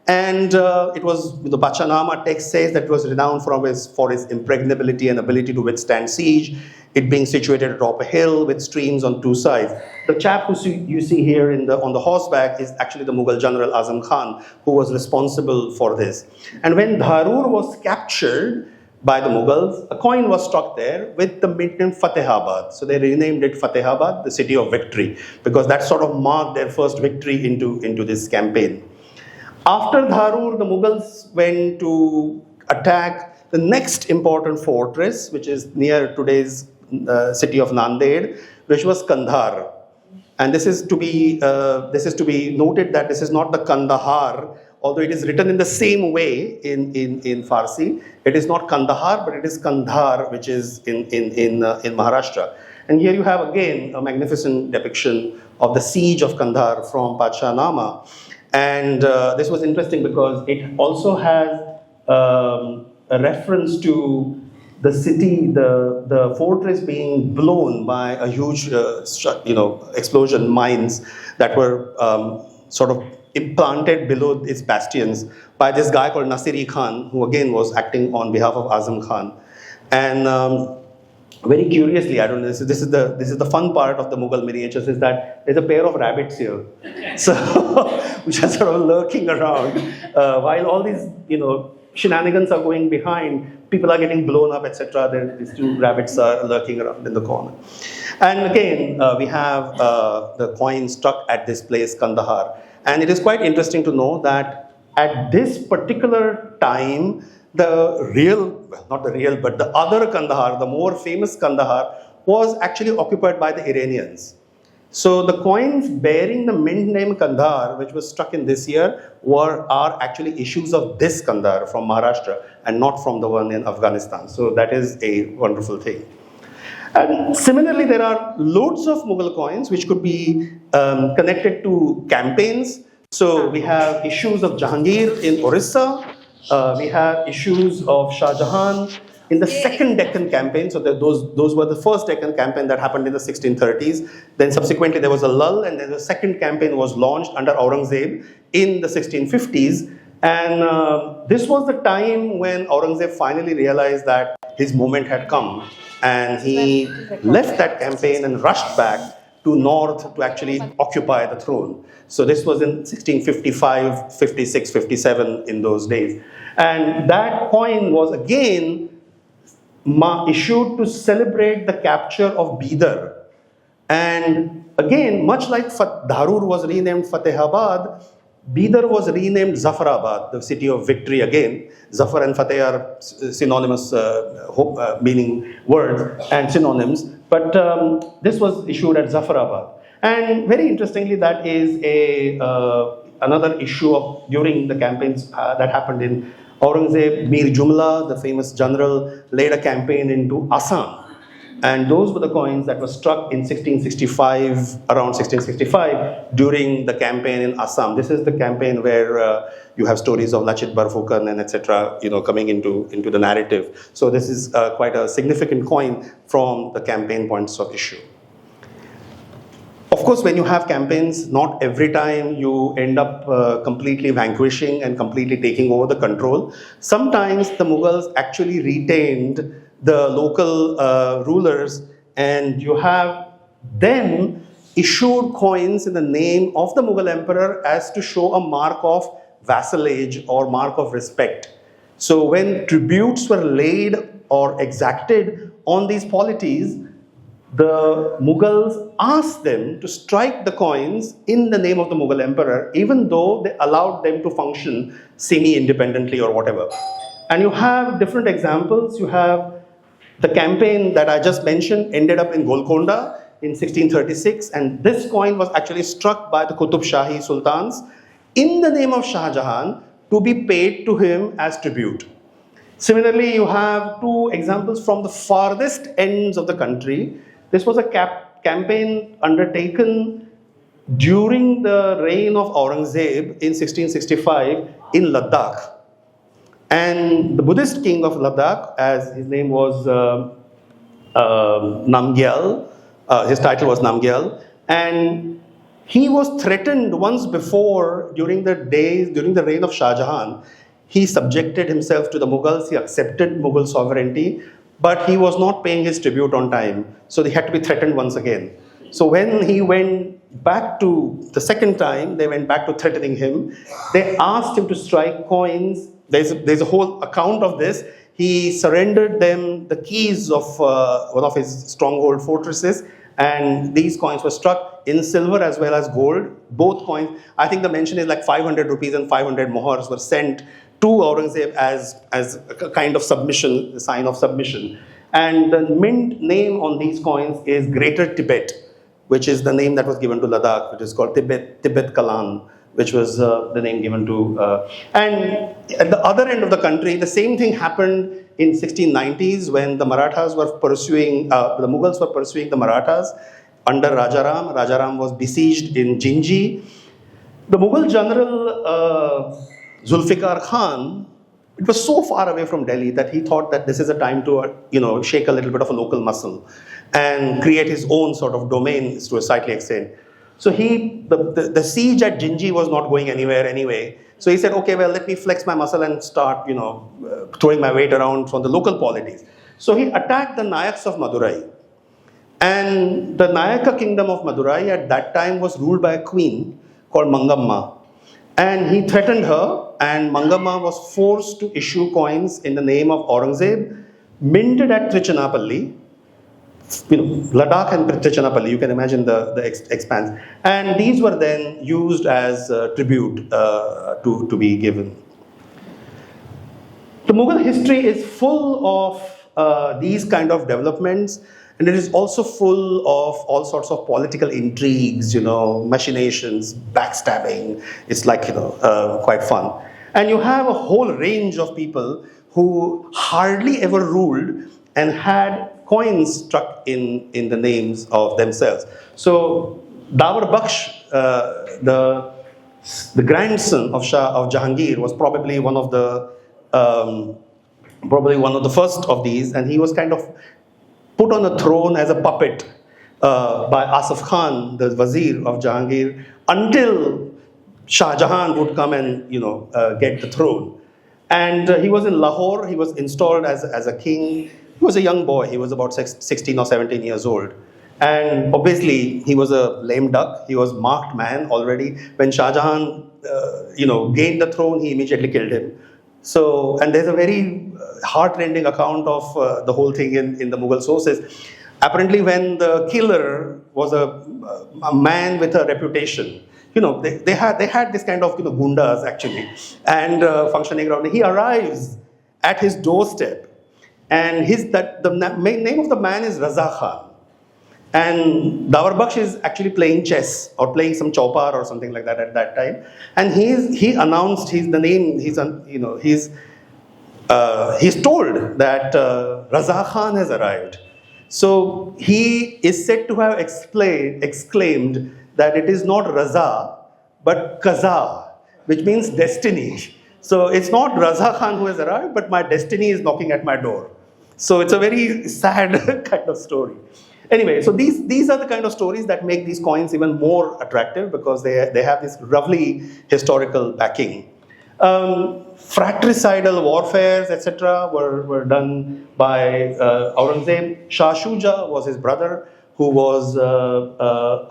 S2: And it was, the Badshah text says that it was renowned for its impregnability and ability to withstand siege, it being situated atop a hill with streams on two sides. The chap who you see here on the horseback is actually the Mughal general Azam Khan, who was responsible for this. And when Dharur was captured by the Mughals, a coin was struck there with the nickname Fatehabad. So they renamed it Fatehabad, the city of victory, because that sort of marked their first victory into this campaign. After Dharur, the Mughals went to attack the next important fortress, which is near today's city of Nanded, which was Kandhar. And this is to be noted that this is not the Kandahar, although it is written in the same way in Farsi. It is not Kandahar, but it is Kandhar, which is in Maharashtra. And here you have again a magnificent depiction of the siege of Kandhar from Badshah. And this was interesting because it also has a reference to the city, the fortress being blown by a huge, explosion, mines that were sort of implanted below its bastions by this guy called Nasiri Khan, who again was acting on behalf of Azam Khan. And very curiously, I don't know, this is the fun part of the Mughal miniatures, is that there's a pair of rabbits here, so which are sort of lurking around while all these shenanigans are going behind. People are getting blown up, etc. These two rabbits are lurking around in the corner. And again, we have the coin struck at this place, Kandahar, and it is quite interesting to know that at this particular time, the other Kandahar, the more famous Kandahar, was actually occupied by the Iranians. So the coins bearing the mint name Kandahar, which was struck in this year, are actually issues of this Kandahar from Maharashtra and not from the one in Afghanistan. So that is a wonderful thing. And similarly, there are loads of Mughal coins which could be connected to campaigns. So we have issues of Jahangir in Orissa. We have issues of Shah Jahan in the second Deccan campaign. So those were the first Deccan campaign that happened in the 1630s. Then subsequently there was a lull, and then the second campaign was launched under Aurangzeb in the 1650s. And this was the time when Aurangzeb finally realized that his moment had come, and he left that campaign and rushed back to north to actually occupy the throne. So this was in 1655, 56, 57 in those days. And that coin was again issued to celebrate the capture of Bidar. And again, much like Dharur was renamed Fatehabad, Bidar was renamed Zafarabad, the city of victory again. Zafar and Fateh are synonymous meaning words and synonyms. But this was issued at Zafarabad. And very interestingly, that is another issue during the campaigns that happened in Aurangzeb. Mir Jumla, the famous general, led a campaign into Assam. And those were the coins that were struck in 1665, around 1665, during the campaign in Assam. This is the campaign where you have stories of Lachit Barphukan and etc. Coming into the narrative. So this is quite a significant coin from the campaign points of issue. Of course, when you have campaigns, not every time you end up completely vanquishing and completely taking over the control. Sometimes the Mughals actually retained the local rulers and you have then issued coins in the name of the Mughal emperor as to show a mark of vassalage or mark of respect. So when tributes were laid or exacted on these polities, the Mughals asked them to strike the coins in the name of the Mughal emperor, even though they allowed them to function semi-independently or whatever. And you have different examples. You have the campaign that I just mentioned ended up in Golconda in 1636, and this coin was actually struck by the Qutub Shahi Sultans in the name of Shah Jahan to be paid to him as tribute. Similarly, you have two examples from the farthest ends of the country. This was a campaign undertaken during the reign of Aurangzeb in 1665 in Ladakh. And the Buddhist king of Ladakh, as his name was Namgyal, his title was Namgyal, and he was threatened once before during the reign of Shah Jahan. He subjected himself to the Mughals, he accepted Mughal sovereignty, but he was not paying his tribute on time, so he had to be threatened once again. So when he went back to the second time, they went back to threatening him. They asked him to strike coins. There's a whole account of this. He surrendered them the keys of one of his stronghold fortresses, and these coins were struck in silver as well as gold. Both coins, I think the mention is like 500 rupees and 500 mohars were sent to Aurangzeb as a kind of submission, a sign of submission. And the mint name on these coins is Greater Tibet, which is the name that was given to Ladakh, which is called Tibet Kalan, which was the name given to. And at the other end of the country, the same thing happened in 1690s when the Marathas were pursuing, the Mughals were pursuing the Marathas under Rajaram. Rajaram was besieged in Jinji. The Mughal general Zulfikar Khan, it was so far away from Delhi that he thought that this is a time to, shake a little bit of a local muscle and create his own sort of domain to a slightly extent. So the siege at Jinji was not going anywhere anyway. So he said, okay, well, let me flex my muscle and start, throwing my weight around from the local polities. So he attacked the Nayaks of Madurai. And the Nayaka kingdom of Madurai at that time was ruled by a queen called Mangamma. And he threatened her, and Mangamma was forced to issue coins in the name of Aurangzeb, minted at Trichinapalli. Ladakh and Trichinapalli, you can imagine the expanse. And these were then used as tribute to be given. The Mughal history is full of these kind of developments, and it is also full of all sorts of political intrigues, machinations, backstabbing. It's like, quite fun. And you have a whole range of people who hardly ever ruled and had coins struck in the names of themselves. So Dawar Baksh, the grandson of Jahangir, was probably one of the first of these, and he was kind of put on the throne as a puppet by Asif Khan, the Wazir of Jahangir, until Shah Jahan would come and get the throne. And he was in Lahore. He was installed as a king. He was a young boy. He was about 16 or 17 years old. And obviously, he was a lame duck. He was marked man already. When Shah Jahan, gained the throne, he immediately killed him. So, and there's a very heart-rending account of the whole thing in the Mughal sources. Apparently, when the killer was a man with a reputation, they had this kind of gundas actually, and functioning around. He arrives at his doorstep. And the name of the man is Raza Khan. And Dawar Baksh is actually playing chess or playing some chaupar or something like that at that time. And he announced he's told that Raza Khan has arrived. So he is said to have exclaimed that it is not Raza, but Kaza, which means destiny. So it's not Raza Khan who has arrived, but my destiny is knocking at my door. So it's a very sad kind of story. Anyway, so these are the kind of stories that make these coins even more attractive because they have this roughly historical backing. Fratricidal warfares, etc., were done by Aurangzeb. Shah Shuja was his brother, who was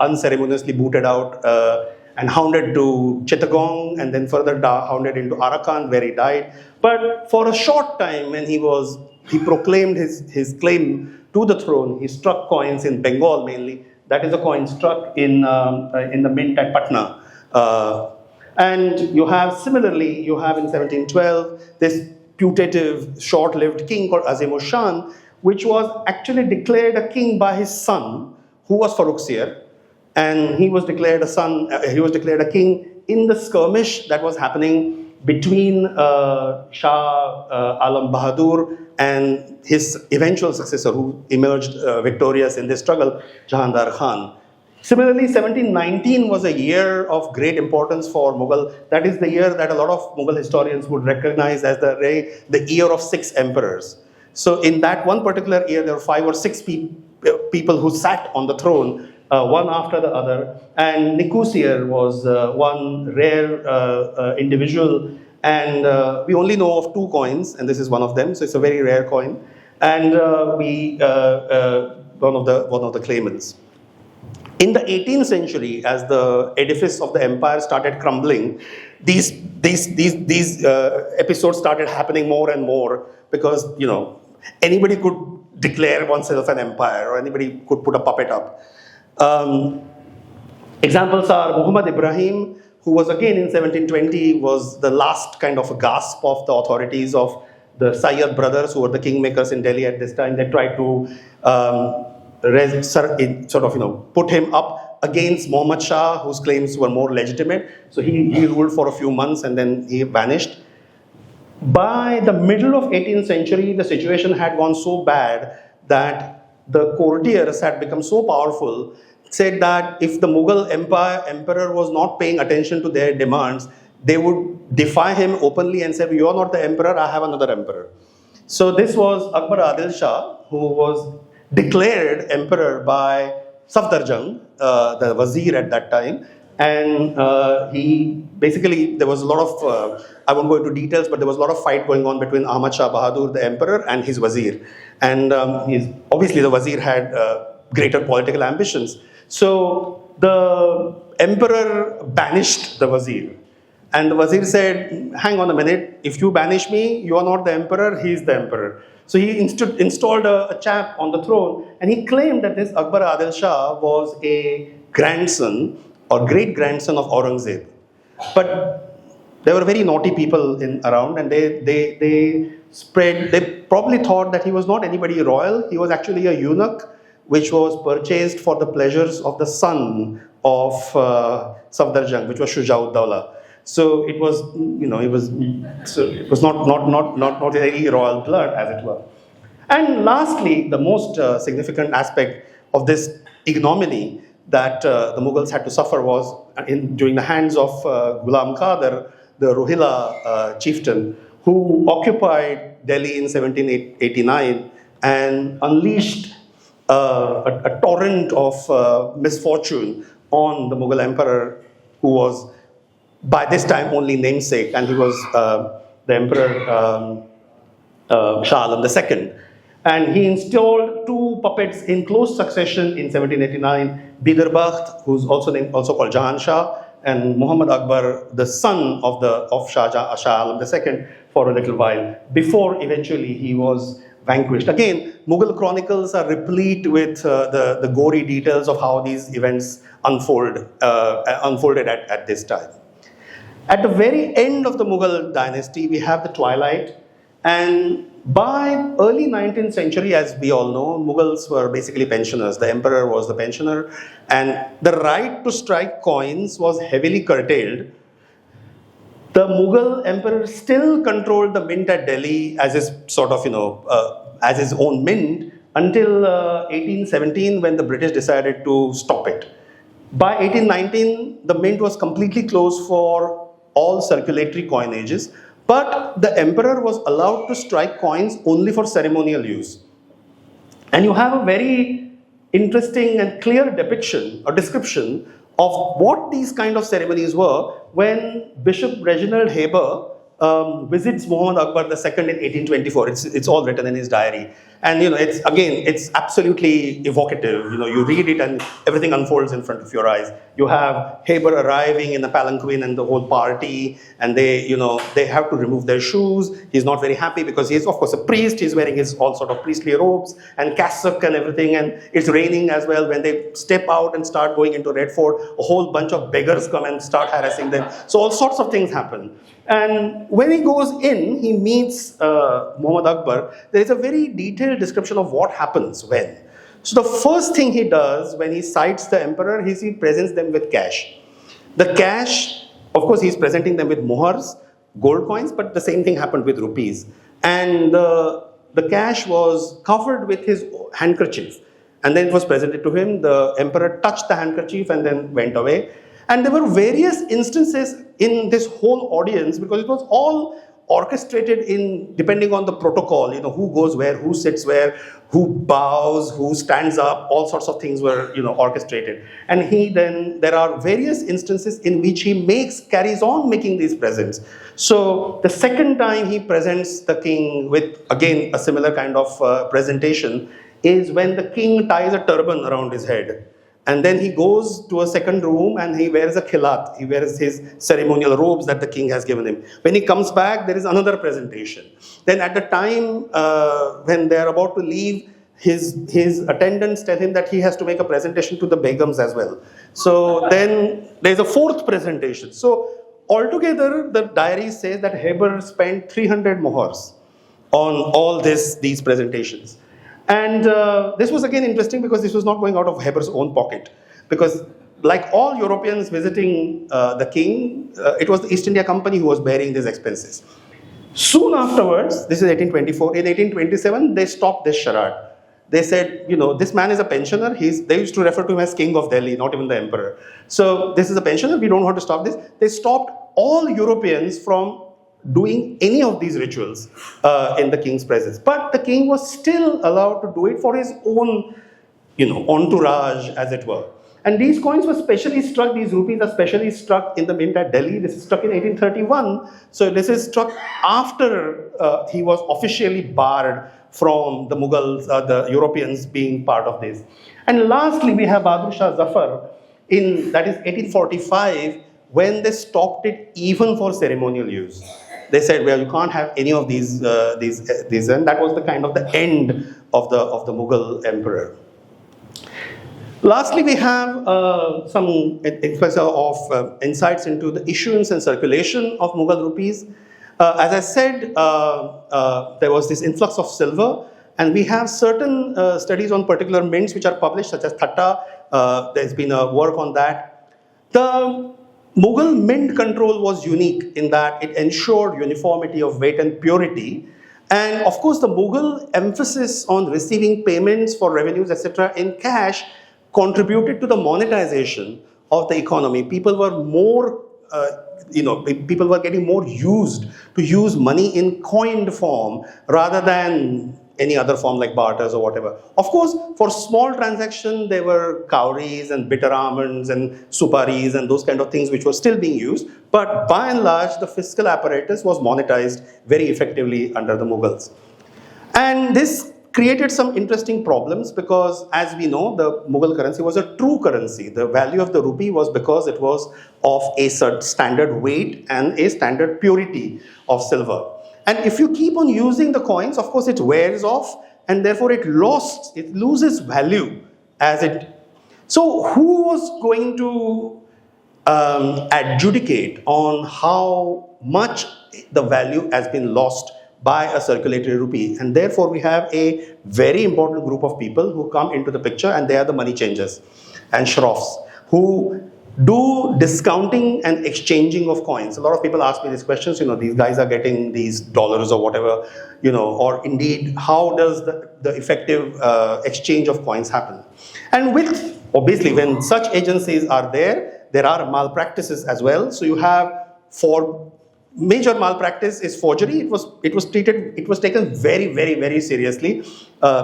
S2: unceremoniously booted out and hounded to Chittagong, and then further hounded into Arakan, where he died. But for a short time, when he proclaimed his claim to the throne, he struck coins in Bengal mainly. That is a coin struck in the mint at Patna. And you have in 1712 this putative, short-lived king called Azim-ud-Shan, which was actually declared a king by his son, who was Farrukhsiyar, and he was declared a king in the skirmish that was happening between Shah Alam Bahadur and his eventual successor, who emerged victorious in this struggle, Jahandar Khan. Similarly, 1719 was a year of great importance for Mughal. That is the year that a lot of Mughal historians would recognize as the year of 6 emperors. So in that one particular year, there were 5 or 6 people who sat on the throne, one after the other. And Nikusir was one rare individual. And we only know of 2 coins, and this is one of them. So it's a very rare coin. And one of the claimants. In the 18th century, as the edifice of the empire started crumbling, these episodes started happening more and more, because anybody could declare oneself an empire, or anybody could put a puppet up. Examples are Muhammad Ibrahim, who was again in 1720 was the last kind of a gasp of the authorities of the Sayyid brothers, who were the kingmakers in Delhi at this time. They tried to put him up against Muhammad Shah, whose claims were more legitimate. So he ruled for a few months and then he vanished. By the middle of 18th century, the situation had gone so bad that the courtiers had become so powerful, said that if the Mughal emperor was not paying attention to their demands, they would defy him openly and say, "You are not the emperor, I have another emperor." So this was Akbar Adil Shah, who was declared emperor by Safdarjung, the wazir at that time. And there was a lot of, I won't go into details, but there was a lot of fight going on between Ahmad Shah Bahadur, the emperor, and his wazir. And obviously the wazir had greater political ambitions. So the emperor banished the wazir. And the wazir said, "Hang on a minute, if you banish me, you are not the emperor, he is the emperor." So he installed a chap on the throne, and he claimed that this Akbar Adil Shah was a grandson or great-grandson of Aurangzeb. But there were very naughty people around, and they probably thought that he was not anybody royal. He was actually a eunuch, which was purchased for the pleasures of the son of Safdarjung, which was Shuja'ud-Dawla. So it was, it was not any royal blood, as it were. And lastly, the most significant aspect of this ignominy that the Mughals had to suffer was during the hands of Ghulam Qadir, the Rohilla chieftain, who occupied Delhi in 1789 and unleashed a torrent of misfortune on the Mughal emperor, who was by this time only namesake, and he was the Emperor Shah Alam II. And he installed 2 puppets in close succession in 1789, Bidar Bakht, who's also called Jahan Shah, and Muhammad Akbar, the son of Shah Alam II, for a little while, before eventually he was vanquished. Again, Mughal chronicles are replete with the gory details of how these events unfolded at this time. At the very end of the Mughal dynasty, we have the twilight, and by early 19th century, as we all know, Mughals were basically pensioners. The emperor was the pensioner, and the right to strike coins was heavily curtailed. The Mughal emperor still controlled the mint at Delhi as his as his own mint until 1817, when the British decided to stop it. By 1819, the mint was completely closed for all circulatory coinages, but the emperor was allowed to strike coins only for ceremonial use. And you have a very interesting and clear depiction or description of what these kind of ceremonies were when Bishop Reginald Heber visits Muhammad Akbar II in 1824. It's all written in his diary. And it's absolutely evocative. You read it and everything unfolds in front of your eyes. You have Haber arriving in a palanquin and the whole party, and they have to remove their shoes. He's not very happy because he's of course a priest. He's wearing his all sort of priestly robes and cassock and everything, and it's raining as well. When they step out and start going into Red Fort, a whole bunch of beggars come and start harassing them. So all sorts of things happen. And when he goes in, he meets Muhammad Akbar. There is a very detailed description of what happens when. So the first thing he does when he sights the emperor is he presents them with cash. The cash, of course, he's presenting them with mohars, gold coins, but the same thing happened with rupees. And the cash was covered with his handkerchief. And then it was presented to him. The emperor touched the handkerchief and then went away. And there were various instances in this whole audience, because it was all orchestrated depending on the protocol, who goes where, who sits where, who bows, who stands up, all sorts of things were, orchestrated. And there are various instances in which he carries on making these presents. So the second time he presents the king with, again, a similar kind of presentation is when the king ties a turban around his head. And then he goes to a second room and he wears a khilat. He wears his ceremonial robes that the king has given him. When he comes back, there is another presentation. Then at the time when they are about to leave, his attendants tell him that he has to make a presentation to the begums as well. So then there's a fourth presentation. So altogether, the diary says that Heber spent 300 mohars on all these presentations. And this was again interesting because this was not going out of Heber's own pocket. Because like all Europeans visiting the king, it was the East India Company who was bearing these expenses. Soon afterwards, this is 1824, in 1827, they stopped this charade. They said, this man is a pensioner. They used to refer to him as King of Delhi, not even the emperor. So this is a pensioner, we don't want to stop this. They stopped all Europeans from doing any of these rituals in the king's presence. But the king was still allowed to do it for his own, entourage, as it were. And these coins were specially struck, these rupees are specially struck in the mint at Delhi. This is struck in 1831. So this is struck after he was officially barred from the Mughals, the Europeans being part of this. And lastly, we have Bahadur Shah Zafar that is 1845, when they stopped it even for ceremonial use. They said, well, you can't have any of these, and that was the kind of the end of the Mughal emperor. Lastly, we have some insights into the issuance and circulation of Mughal rupees. As I said, there was this influx of silver, and we have certain studies on particular mints which are published, such as Thatta. There's been a work on that. The Mughal mint control was unique in that it ensured uniformity of weight and purity. And of course, the Mughal emphasis on receiving payments for revenues, etc., in cash contributed to the monetization of the economy. People were more, people were getting more used to use money in coined form rather than any other form like barters or whatever. Of course, for small transactions, there were cowries and bitter almonds and suparis and those kind of things which were still being used. But by and large, the fiscal apparatus was monetized very effectively under the Mughals. And this created some interesting problems because, as we know, the Mughal currency was a true currency. The value of the rupee was because it was of a certain standard weight and a standard purity of silver. And if you keep on using the coins, of course, it wears off, and therefore it loses value as it. So who was going to adjudicate on how much the value has been lost by a circulatory rupee? And therefore we have a very important group of people who come into the picture, and they are the money changers and shroffs who do discounting and exchanging of coins. A lot of people ask me these questions, these guys are getting these dollars or whatever, or indeed, how does the effective exchange of coins happen? And obviously, when such agencies are there are malpractices as well. So you have, for major malpractice is forgery. It was taken very, very, very seriously.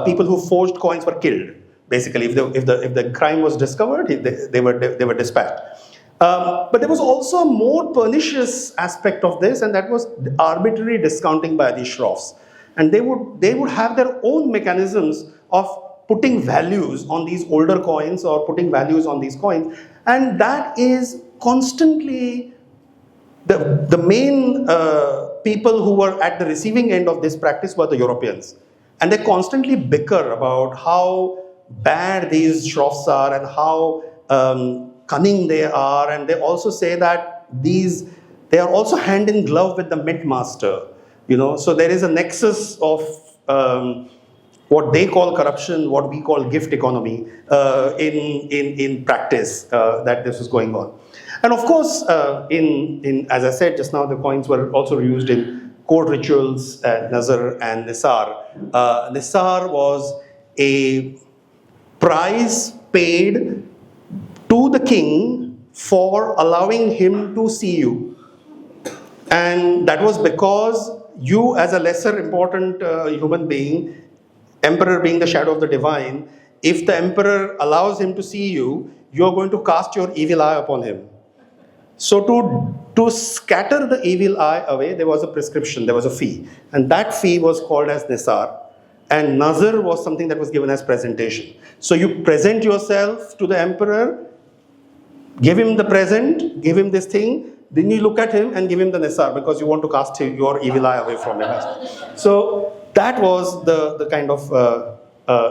S2: People who forged coins were killed. Basically, if the crime was discovered, they were dispatched. But there was also a more pernicious aspect of this, and that was the arbitrary discounting by these shroffs. And they would have their own mechanisms of putting values on these older coins or putting values on these coins, and that is constantly the main people who were at the receiving end of this practice were the Europeans. And they constantly bicker about how bad these shroffs are and how cunning they are. And they also say that they are also hand in glove with the mint master. So there is a nexus of what they call corruption, what we call gift economy in practice that this was going on. And of course, as I said just now, the coins were also used in court rituals, Nazar and Nisar. Nisar was a price paid to the king for allowing him to see you. And that was because you, as a lesser important human being, emperor being the shadow of the divine, if the emperor allows him to see you, you're going to cast your evil eye upon him. So to scatter the evil eye away, there was a prescription, there was a fee. And that fee was called as Nisar. And Nazar was something that was given as presentation. So you present yourself to the emperor, give him the present, give him this thing, then you look at him and give him the Nisar because you want to cast your evil eye away from him. So that was the kind of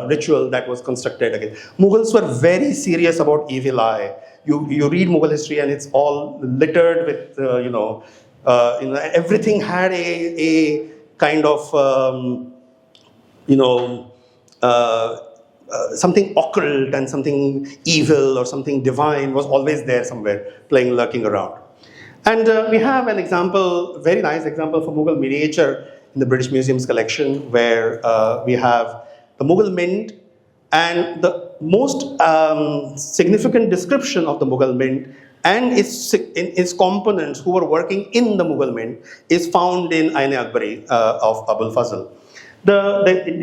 S2: ritual that was constructed again. Mughals were very serious about evil eye. You read Mughal history and it's all littered with, everything had a kind of, something occult and something evil or something divine was always there somewhere, lurking around. And we have an example, very nice example for Mughal miniature in the British Museum's collection, where we have the Mughal mint, and the most significant description of the Mughal mint and its components who were working in the Mughal mint is found in Ain Akbari of Abul Fazl.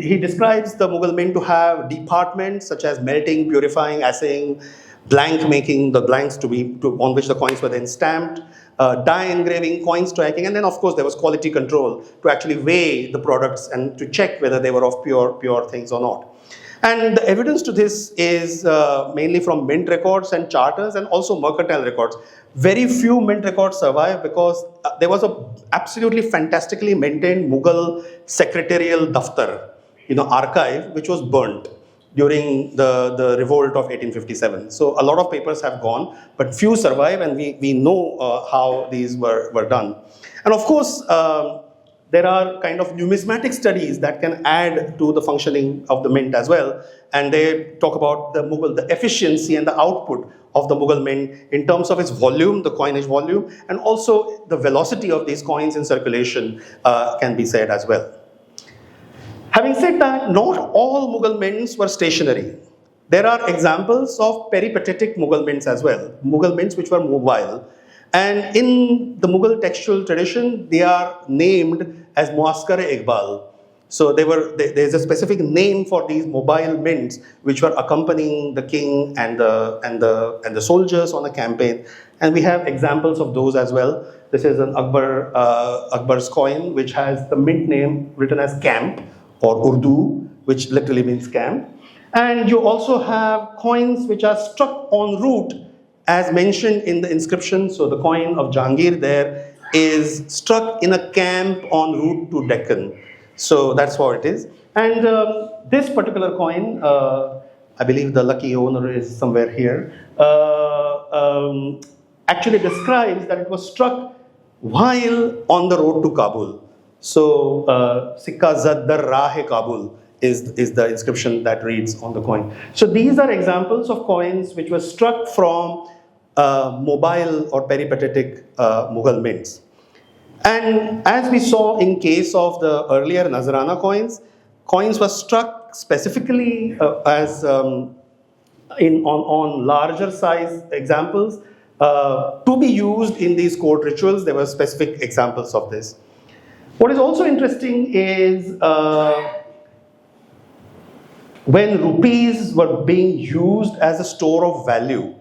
S2: He describes the Mughal mint to have departments such as melting, purifying, assaying, blank making, the blanks on which the coins were then stamped, die engraving, coin striking, and then of course there was quality control to actually weigh the products and to check whether they were of pure things or not. And the evidence to this is mainly from mint records and charters and also mercantile records. Very few mint records survive because there was a absolutely fantastically maintained Mughal secretarial daftar, archive, which was burnt during the revolt of 1857. So a lot of papers have gone, but few survive, and we know how these were done. And of course, there are kind of numismatic studies that can add to the functioning of the mint as well. And they talk about the efficiency and the output of the Mughal mint in terms of its volume, the coinage volume, and also the velocity of these coins in circulation can be said as well. Having said that, not all Mughal mints were stationary. There are examples of peripatetic Mughal mints as well, Mughal mints which were mobile. And in the Mughal textual tradition, they are named as Muaskar-e-Iqbal. So there's a specific name for these mobile mints which were accompanying the king and the soldiers on a campaign. And we have examples of those as well. This is an Akbar's coin which has the mint name written as camp or Urdu, which literally means camp. And you also have coins which are struck en route as mentioned in the inscription. So the coin of Jahangir there is struck in a camp en route to Deccan. So that's what it is. And this particular coin, I believe the lucky owner is somewhere here, actually describes that it was struck while on the road to Kabul. So, Sikka Zaddar Rahe Kabul is the inscription that reads on the coin. So these are examples of coins which were struck from mobile or peripatetic Mughal mints. And as we saw in case of the earlier Nazarana coins were struck specifically on larger size examples to be used in these court rituals. There were specific examples of this. What is also interesting is when rupees were being used as a store of value.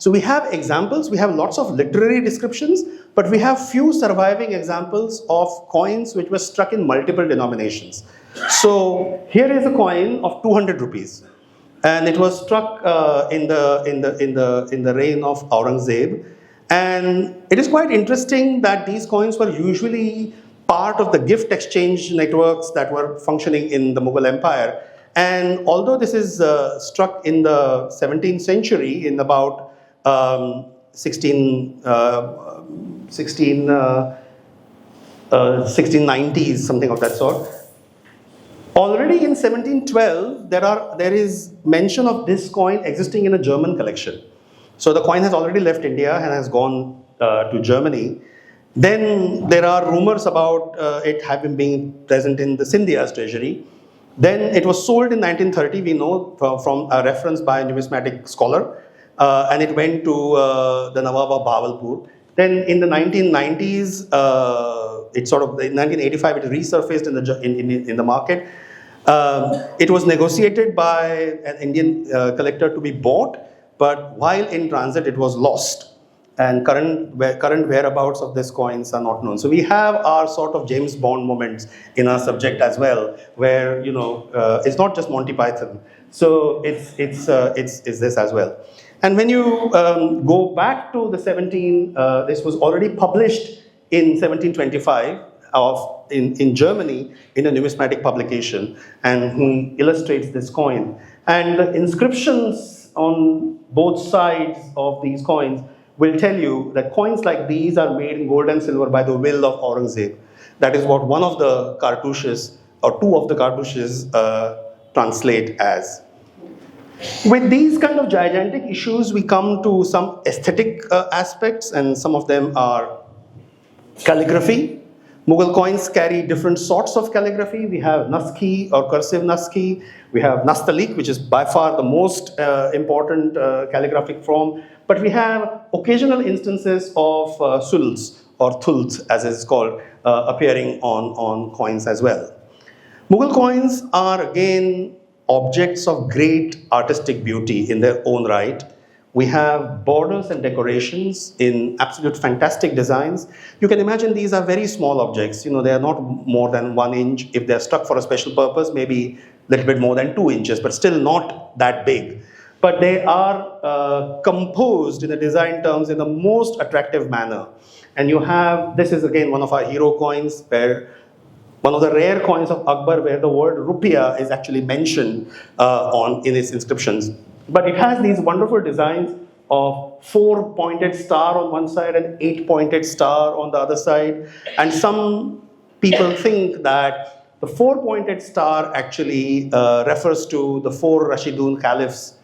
S2: So we have examples, we have lots of literary descriptions, but we have few surviving examples of coins which were struck in multiple denominations. So here is a coin of 200 rupees, and it was struck in the reign of Aurangzeb. And it is quite interesting that these coins were usually part of the gift exchange networks that were functioning in the Mughal Empire. And although this is struck in the 17th century, in about 1690s, something of that sort. Already in 1712, there is mention of this coin existing in a German collection. So the coin has already left India and has gone to Germany. Then there are rumors about it having been present in the Scindia's treasury. Then it was sold in 1930, we know from a reference by a numismatic scholar. And it went to the Nawab of Bahawalpur. Then in the 1990s, in 1985, it resurfaced in the market. It was negotiated by an Indian collector to be bought, but while in transit, it was lost. And current whereabouts of these coins are not known. So we have our sort of James Bond moments in our subject as well, where it's not just Monty Python. So it's this as well. And when you go back to the this was already published in 1725 in Germany in a numismatic publication, and he illustrates this coin. And the inscriptions on both sides of these coins will tell you that coins like these are made in gold and silver by the will of Aurangzeb. That is what one of the cartouches, or two of the cartouches, translate as. With these kind of gigantic issues, we come to some aesthetic aspects, and some of them are calligraphy. Mughal coins carry different sorts of calligraphy. We have Naskhi or cursive Naskhi. We have Nastalik, which is by far the most important calligraphic form. But we have occasional instances of suls or thuls, as it's called, appearing on coins as well. Mughal coins are again objects of great artistic beauty in their own right. We have borders and decorations in absolute fantastic designs. You can imagine these are very small objects. They are not more than 1 inch. If they're stuck for a special purpose, maybe a little bit more than 2 inches, but still not that big. But they are composed in the design terms in the most attractive manner. And you have, this is again one of our hero coins, where one of the rare coins of Akbar where the word rupiah is actually mentioned in its inscriptions. But it has these wonderful designs of 4-pointed star on one side and 8-pointed star on the other side. And some people think that the 4-pointed star actually refers to the 4 Rashidun caliphs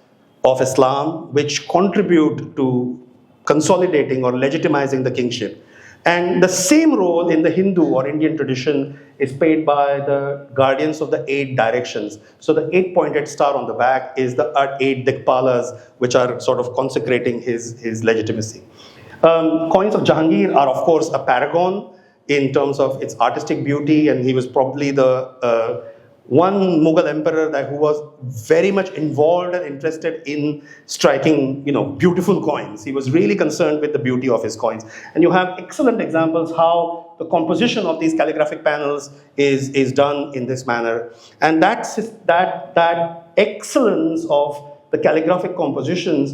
S2: of Islam, which contribute to consolidating or legitimizing the kingship. And the same role in the Hindu or Indian tradition is played by the guardians of the 8 directions. So the 8-pointed star on the back is the 8 Dikpalas, which are sort of consecrating his legitimacy. Coins of Jahangir are, of course, a paragon in terms of its artistic beauty, and he was probably the one Mughal emperor who was very much involved and interested in striking, beautiful coins. He was really concerned with the beauty of his coins. And you have excellent examples how the composition of these calligraphic panels is done in this manner. And that excellence of the calligraphic compositions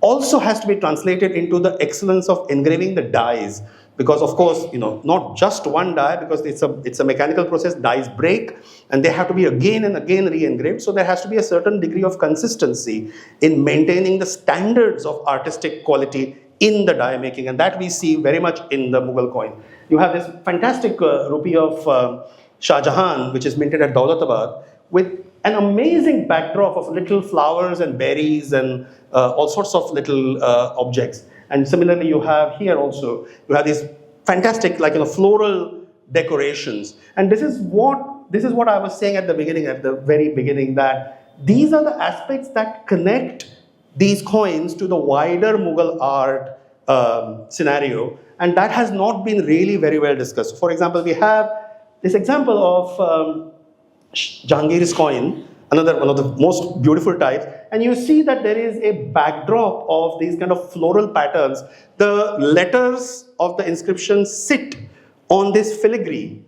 S2: also has to be translated into the excellence of engraving the dies. Because of course, not just one die, because it's a mechanical process, dies break, and they have to be again and again re-engraved. So there has to be a certain degree of consistency in maintaining the standards of artistic quality in the die making, and that we see very much in the Mughal coin. You have this fantastic rupee of Shah Jahan, which is minted at Daulatabad, with an amazing backdrop of little flowers and berries and all sorts of little objects. And similarly, you have here also, you have these fantastic, floral decorations. And this is what I was saying at the very beginning, that these are the aspects that connect these coins to the wider Mughal art scenario. And that has not been really very well discussed. For example, we have this example of Jahangir's coin, another one of the most beautiful types. And you see that there is a backdrop of these kind of floral patterns. The letters of the inscription sit on this filigree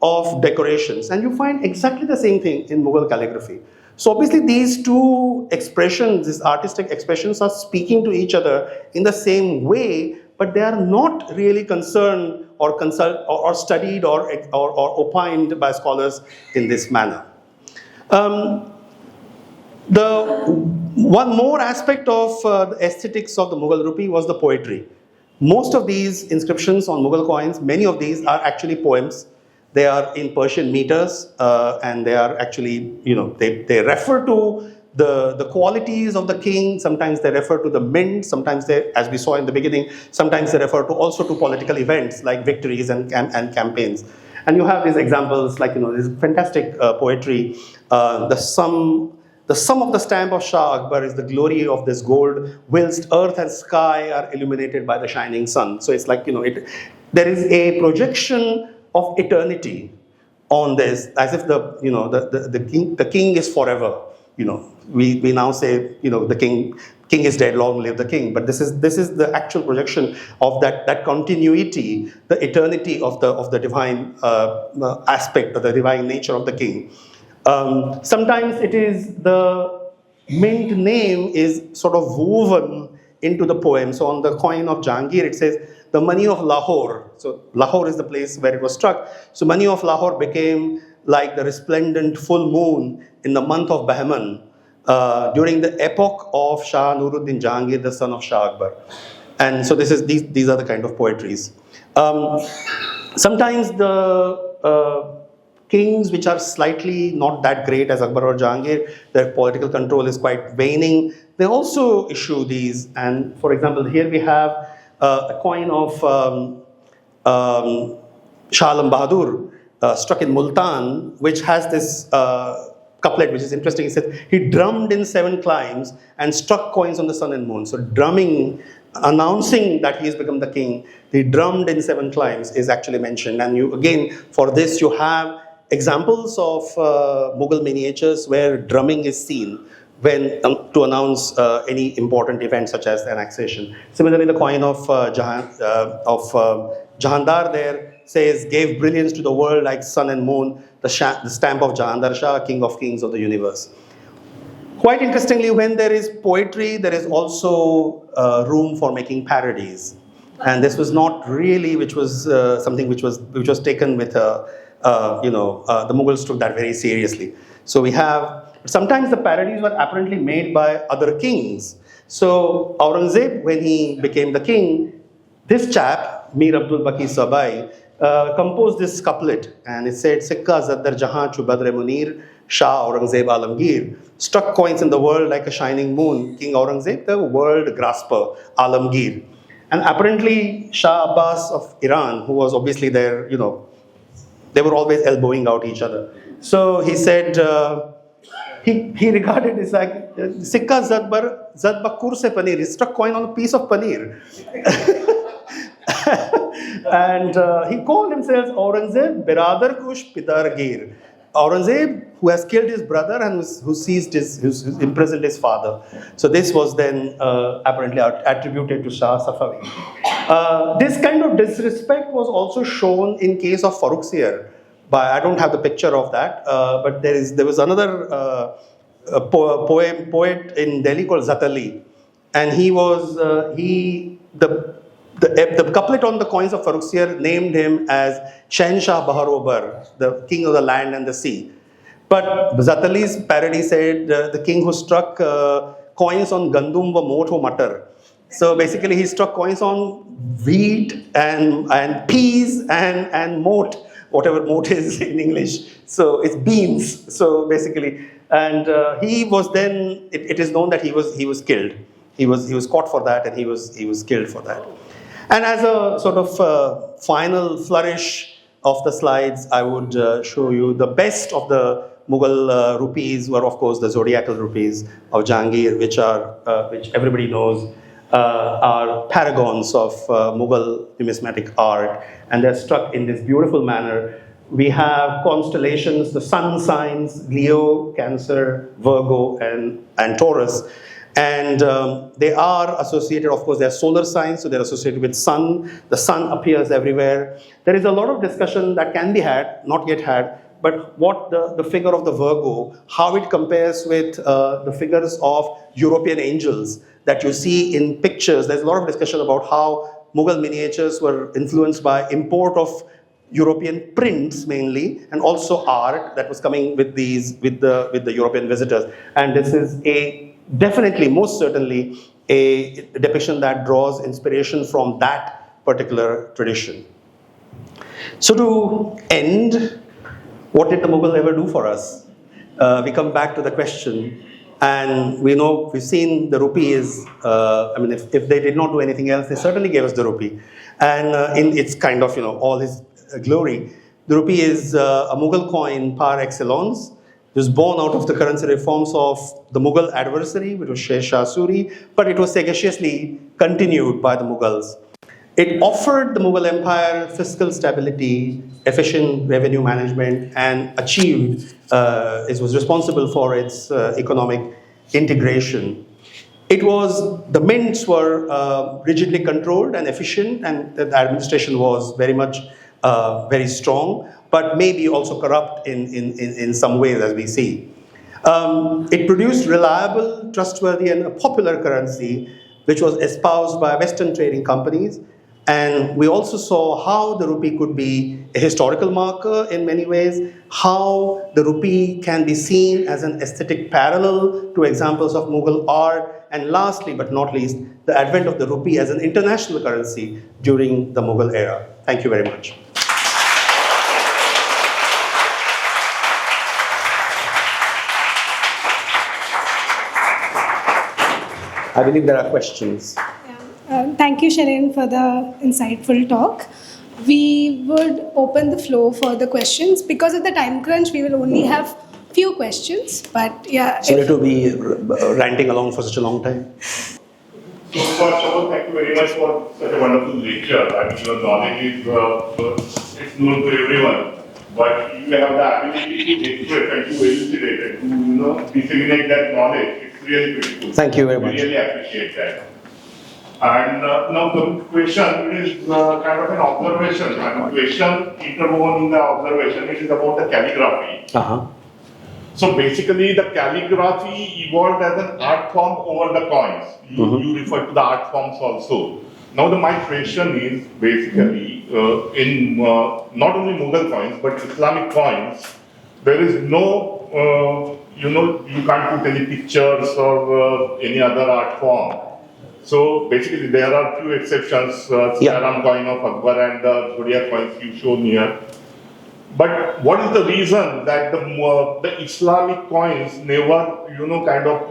S2: of decorations, and you find exactly the same thing in Mughal calligraphy. So obviously these two expressions, these artistic expressions, are speaking to each other in the same way, but they are not really concerned or studied or opined by scholars in this manner. The one more aspect of the aesthetics of the Mughal rupee was the poetry. Most of these inscriptions on Mughal coins, many of these are actually poems. They are in Persian meters, and they are actually, they refer to the qualities of the king. Sometimes they refer to the mint. Sometimes they, as we saw in the beginning, sometimes they refer to also to political events like victories and campaigns. And you have these examples like, this fantastic poetry. The sum of the stamp of Shah Akbar is the glory of this gold, whilst earth and sky are illuminated by the shining sun. So it's like, there is a projection of eternity on this, as if the king is forever. We now say, the king is dead, long live the king. But this is the actual projection of that continuity, the eternity of the divine aspect, or the divine nature of the king. Sometimes it is the mint name is sort of woven into the poem. So on the coin of Jahangir, it says, the money of Lahore. So Lahore is the place where it was struck. So money of Lahore became like the resplendent full moon in the month of Bahman during the epoch of Shah Nuruddin Jahangir, the son of Shah Akbar. And so these are the kind of poetries. Sometimes the kings which are slightly not that great as Akbar or Jahangir, their political control is quite waning. They also issue these. And for example, here we have a coin of Shailendra Bhandare struck in Multan, which has this couplet, which is interesting. It says, he drummed in 7 climes and struck coins on the sun and moon. So drumming, announcing that he has become the king, he drummed in 7 climes is actually mentioned. And you, again, for this you have examples of Mughal miniatures where drumming is seen when to announce any important event such as annexation. Similarly, the coin of Jahandar there says, gave brilliance to the world like sun and moon, the stamp of Jahandar Shah, king of kings of the universe. Quite interestingly, when there is poetry, there is also room for making parodies. And this was not really, which was something which was taken with the Mughals took that very seriously. So we have, sometimes the parodies were apparently made by other kings. So Aurangzeb, when he became the king, this chap, Mir Abdul Baki Sabai, composed this couplet, and it said, Sikka Zaddar Jahan Chu Badre Munir, Shah Aurangzeb Alamgir, struck coins in the world like a shining moon, King Aurangzeb, the world grasper, Alamgir. And apparently Shah Abbas of Iran, who was obviously there, they were always elbowing out each other. So he said, he regarded it like, Sikka Zadbakur se paneer, he struck coin on a piece of paneer. And he called himself Aurangzeb Biradar Kush Pidargir. Aurangzeb, who has killed his brother and who's imprisoned his father. So this was then apparently attributed to Shah Safavi. This kind of disrespect was also shown in case of Farrukhsiyar. I don't have the picture of that, but there was another poet in Delhi called Zatali, and the couplet on the coins of Farrukhsiyar named him as Shahenshah Baharobar, the king of the land and the sea. But Zatali's parody said the king who struck coins on Gandum wa Mot ho Matar. So basically he struck coins on wheat and peas and moat, whatever moat is in English. So it's beans. So basically, and he was then, it is known that he was killed. He was caught for that, and he was killed for that. And as a sort of final flourish of the slides, I would show you the best of the Mughal rupees were, of course, the zodiacal rupees of Jahangir, which everybody knows are paragons of Mughal numismatic art, and they're struck in this beautiful manner. We have constellations, the sun signs, Leo, Cancer, Virgo, and Taurus. And they are associated, of course, they're solar signs, so they're associated with sun. The sun appears everywhere. There is a lot of discussion that can be had, not yet had, but what the figure of the Virgo, how it compares with the figures of European angels that you see in pictures. There's a lot of discussion about how Mughal miniatures were influenced by import of European prints mainly, and also art that was coming with the European visitors. And this is definitely, most certainly, a depiction that draws inspiration from that particular tradition. So to end, what did the Mughal ever do for us? We come back to the question, and we've seen the rupee is, if they did not do anything else, they certainly gave us the rupee. And in its kind of, all its glory, the rupee is a Mughal coin par excellence. It was born out of the currency reforms of the Mughal adversary, which was Sher Shah Suri, but it was sagaciously continued by the Mughals. It offered the Mughal Empire fiscal stability, efficient revenue management, and it was responsible for its economic integration. The mints were rigidly controlled and efficient, and the administration was very much very strong, but maybe also corrupt in some ways, as we see. It produced reliable, trustworthy, and a popular currency, which was espoused by Western trading companies. And we also saw how the rupee could be a historical marker in many ways, how the rupee can be seen as an aesthetic parallel to examples of Mughal art, and lastly but not least, the advent of the rupee as an international currency during the Mughal era. Thank you very much. I believe there are questions.
S3: Thank you, Shailendra, for the insightful talk. We would open the floor for the questions. Because of the time crunch, we will only have few questions. But yeah.
S2: Sorry to be ranting along for such a long time.
S4: So first of all, thank you very much for such a wonderful lecture. I mean, your knowledge is it's known to everyone, but you have the ability to express and to elucidate it, to disseminate that knowledge. It's really beautiful.
S2: Thank you very much.
S4: I really appreciate that. And now the question is kind of an observation, and the question interwoven in the observation, it is about the calligraphy. So basically the calligraphy evolved as an art form over the coins. You refer to the art forms also. Now my question is basically in not only Mughal coins but Islamic coins, there is no, you can't put any pictures or any other art form. So basically there are few exceptions, Saram coin of Akbar and the Zodiac coins you shown here. But what is the reason that the Islamic coins never, kind of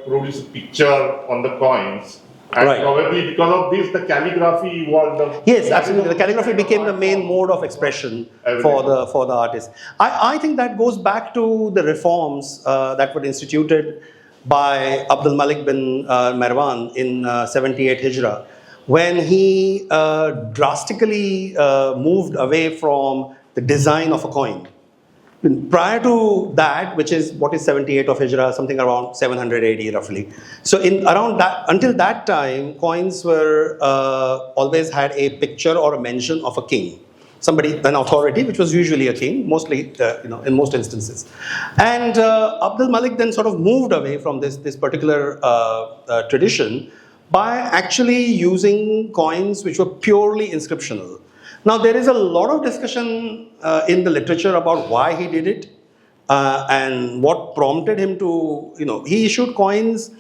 S4: produce a picture on the coins? And probably because of this, the calligraphy evolved.
S2: Yes, absolutely. The calligraphy became the main mode of expression for the artist. I think that goes back to the reforms that were instituted by Abdul Malik bin Marwan in 78 Hijrah, when he drastically moved away from the design of a coin. Prior to that, which is what is 78 of Hijrah, something around 780 roughly. So until that time, coins were always had a picture or a mention of a king. An authority, which was usually a king, mostly, in most instances. And Abdul Malik then sort of moved away from this particular tradition by actually using coins which were purely inscriptional. Now, there is a lot of discussion in the literature about why he did it and what prompted him to, he issued coins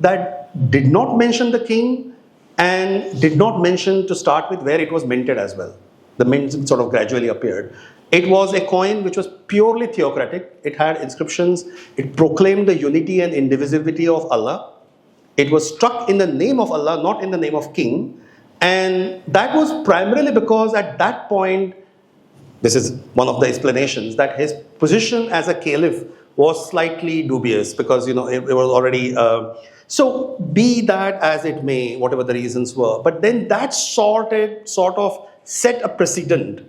S2: that did not mention the king and did not mention, to start with, where it was minted as well. The mint sort of gradually appeared. It was a coin which was purely theocratic. It had inscriptions. It proclaimed the unity and indivisibility of Allah. It was struck in the name of Allah, not in the name of king. And that was primarily because at that point, this is one of the explanations, that his position as a caliph was slightly dubious because, it was already... so be that as it may, whatever the reasons were. But then that sort of set a precedent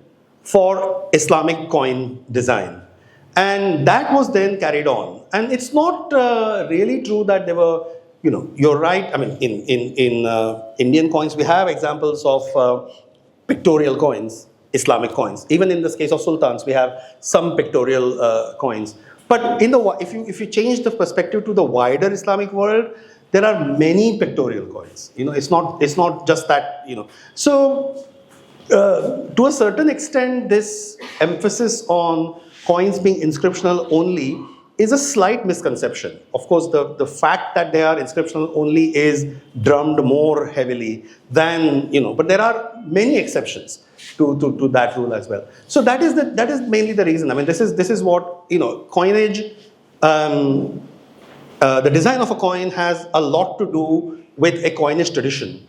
S2: for Islamic coin design. And that was then carried on. And it's not really true that they were, you're right. I mean, in Indian coins, we have examples of pictorial coins, Islamic coins. Even in this case of sultans, we have some pictorial coins. But if you change the perspective to the wider Islamic world, there are many pictorial coins. It's not just that. So to a certain extent, this emphasis on coins being inscriptional only is a slight misconception. Of course, the fact that they are inscriptional only is drummed more heavily than, but there are many exceptions to that rule as well. So that is mainly the reason. I mean, this is what, coinage, the design of a coin has a lot to do with a coinage tradition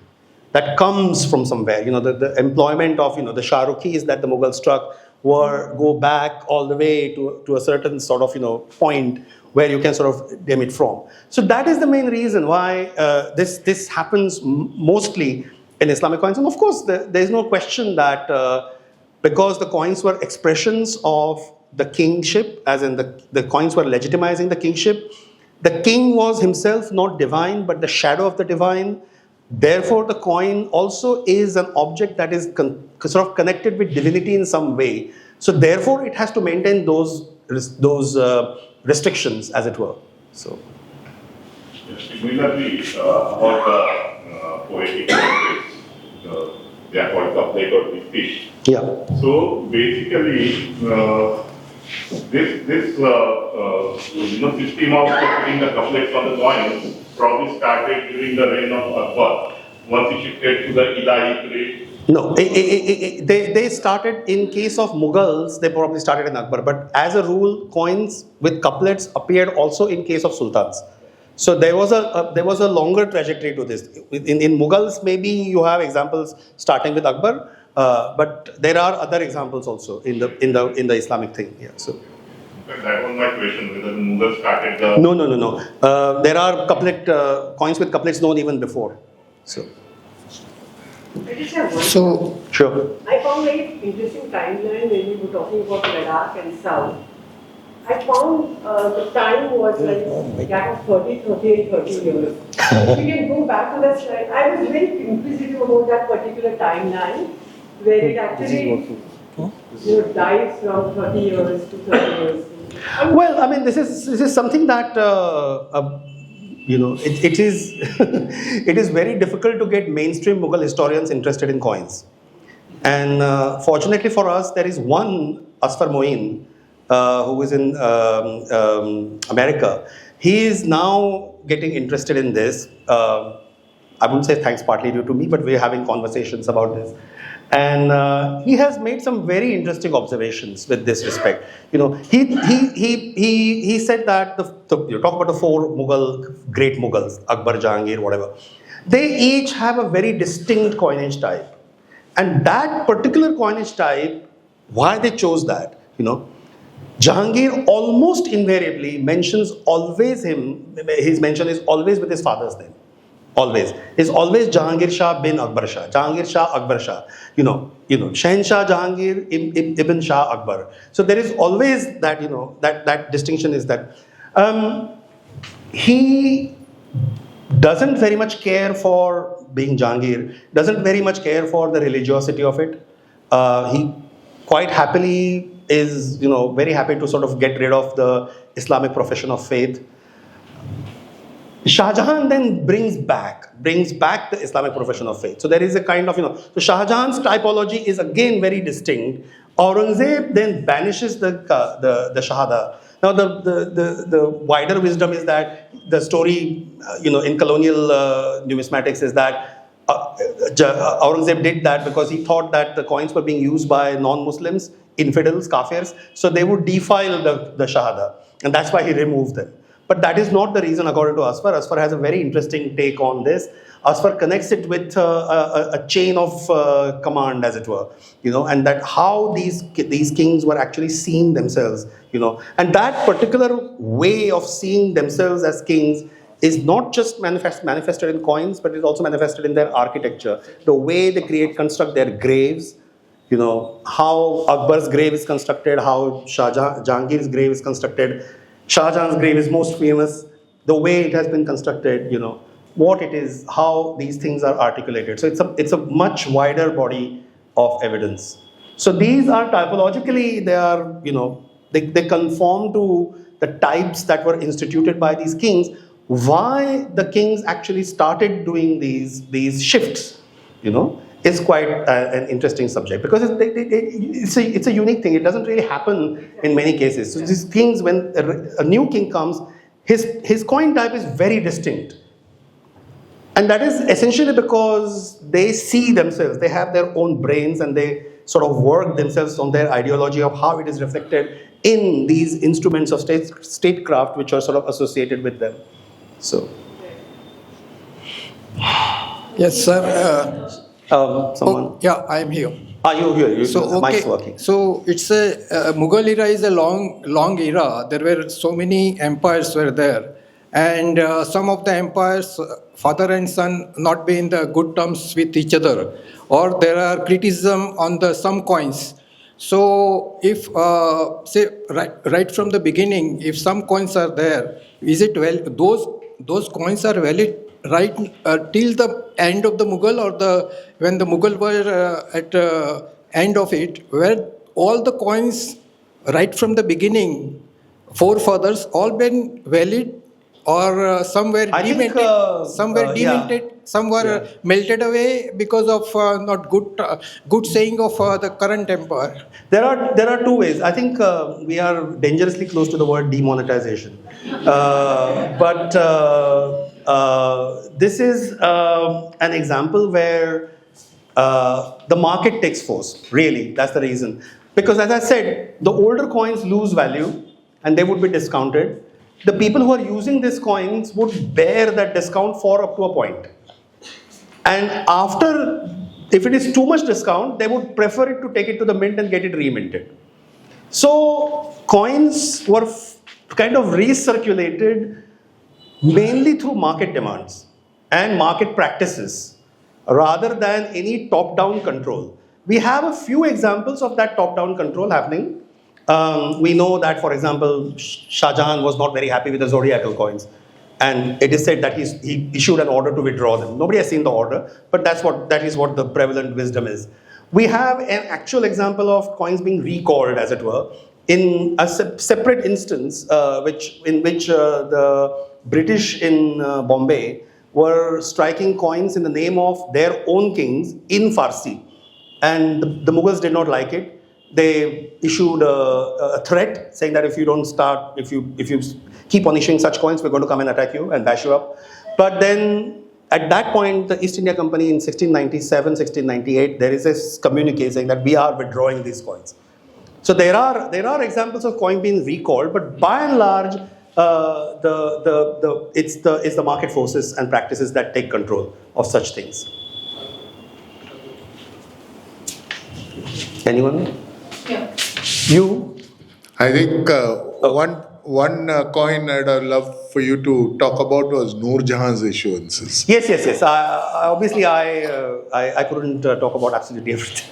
S2: that comes from somewhere. The employment of, the Shahrukis that the Mughals struck go back all the way to a certain sort of, point where you can sort of name it from. So that is the main reason why this happens mostly in Islamic coins. And of course, there is no question that because the coins were expressions of the kingship, as in the coins were legitimizing the kingship, the king was himself not divine, but the shadow of the divine. Therefore, the coin also is an object that is sort of connected with divinity in some way. So therefore, it has to maintain those restrictions, as it were. So.
S4: Similarly, about the poetic language, they are called couplet or fish.
S2: Yeah.
S4: So basically, this system of putting the couplets on the coins probably started during the reign of Akbar. Once he shifted to the Ilahi grade.
S2: No, they started in case of Mughals. They probably started in Akbar, but as a rule, coins with couplets appeared also in case of sultans. So there was a longer trajectory to this. In Mughals, maybe you have examples starting with Akbar, but there are other examples also in the Islamic thing. Yeah. So.
S4: That was my question, whether the Mughals started the...
S2: No. There are coins with couplets known even before. So.
S5: I just have one.
S2: Sure.
S5: I found very interesting timeline when we were talking about Ladakh and South. I found the time was like a gap of 30 years. If you can go back to that slide, I was very inquisitive about that particular timeline where it actually dives from 30 years to 30 years.
S2: Well, I mean, this is something that it is it is very difficult to get mainstream Mughal historians interested in coins, and fortunately for us, there is one Asfar Moin who is in America. He is now getting interested in this. I wouldn't say thanks partly due to me, but we're having conversations about this. And he has made some very interesting observations with this respect. He said that you talk about the four great Mughals, Akbar, Jahangir, whatever. They each have a very distinct coinage type, and that particular coinage type, why they chose that, Jahangir almost invariably mentions always him. His mention is always with his father's name. Always. It's always Jahangir Shah bin Akbar Shah. Jahangir Shah, Akbar Shah. Shahenshah Jahangir ibn Shah Akbar. So there is always that, that distinction is that. He doesn't very much care for being Jahangir, doesn't very much care for the religiosity of it. He quite happily is, very happy to sort of get rid of the Islamic profession of faith. Shah Jahan then brings back the Islamic profession of faith. So there is a kind of, so Shah Jahan's typology is again very distinct. Aurangzeb then banishes the Shahada. Now the wider wisdom is that the story, in colonial numismatics is that Aurangzeb did that because he thought that the coins were being used by non-Muslims, infidels, kafirs, so they would defile the Shahada. And that's why he removed them. But that is not the reason according to Asfar. Asfar has a very interesting take on this. Asfar connects it with a chain of command, as it were, and that how these kings were actually seeing themselves, and that particular way of seeing themselves as kings is not just manifested in coins, but is also manifested in their architecture, the way they construct their graves, how Akbar's grave is constructed, how Jahangir's grave is constructed. Shah Jahan's grave is most famous, the way it has been constructed, what it is, how these things are articulated. So it's a much wider body of evidence. So these are typologically, they are, they conform to the types that were instituted by these kings. Why the kings actually started doing these shifts, is quite an interesting subject, because it's a unique thing. It doesn't really happen in many cases. So these kings, when a new king comes, his coin type is very distinct. And that is essentially because they see themselves, they have their own brains, and they sort of work themselves on their ideology of how it is reflected in these instruments of statecraft which are sort of associated with them. So.
S6: Yes, sir.
S2: Someone?
S6: Oh, yeah, I am here.
S2: You're here.
S6: So,
S2: Mic's working.
S6: So it's a Mughal era is a long era. There were so many empires were there, and some of the empires, father and son, not be in the good terms with each other, or there are criticism on the some coins. So if say right from the beginning, if some coins are there, is it those coins are valid right till the end of the Mughal, or when the Mughal were at end of it, where all the coins right from the beginning, forefathers, all been valid, or some were demented, some were melted away because of not good saying of the current empire.
S2: There are two ways. I think we are dangerously close to the word demonetization, but this is an example where the market takes force. Really, that's the reason. Because as I said, the older coins lose value and they would be discounted. The people who are using these coins would bear that discount for up to a point. And after, if it is too much discount, they would prefer it to take it to the mint and get it reminted. So coins were kind of recirculated mainly through market demands and market practices rather than any top-down control. We have a few examples of that top-down control happening. We know that, for example, Shah Jahan was not very happy with the zodiacal coins. And it is said that he issued an order to withdraw them. Nobody has seen the order, but that is what the prevalent wisdom is. We have an actual example of coins being recalled, as it were, in a separate instance, in which the British in Bombay were striking coins in the name of their own kings in Farsi. And the Mughals did not like it. They issued a threat saying that if you keep on issuing such coins, we're going to come and attack you and bash you up. But then at that point, the East India Company in 1697, 1698, there is a communique saying that we are withdrawing these coins. So there are examples of coin being recalled, but by and large, it's the market forces and practices that take control of such things. Anyone?
S1: Yeah.
S2: You?
S7: I think one coin I'd have loved for you to talk about was Noor Jahan's issuances.
S2: Yes. Obviously, I couldn't talk about absolutely everything.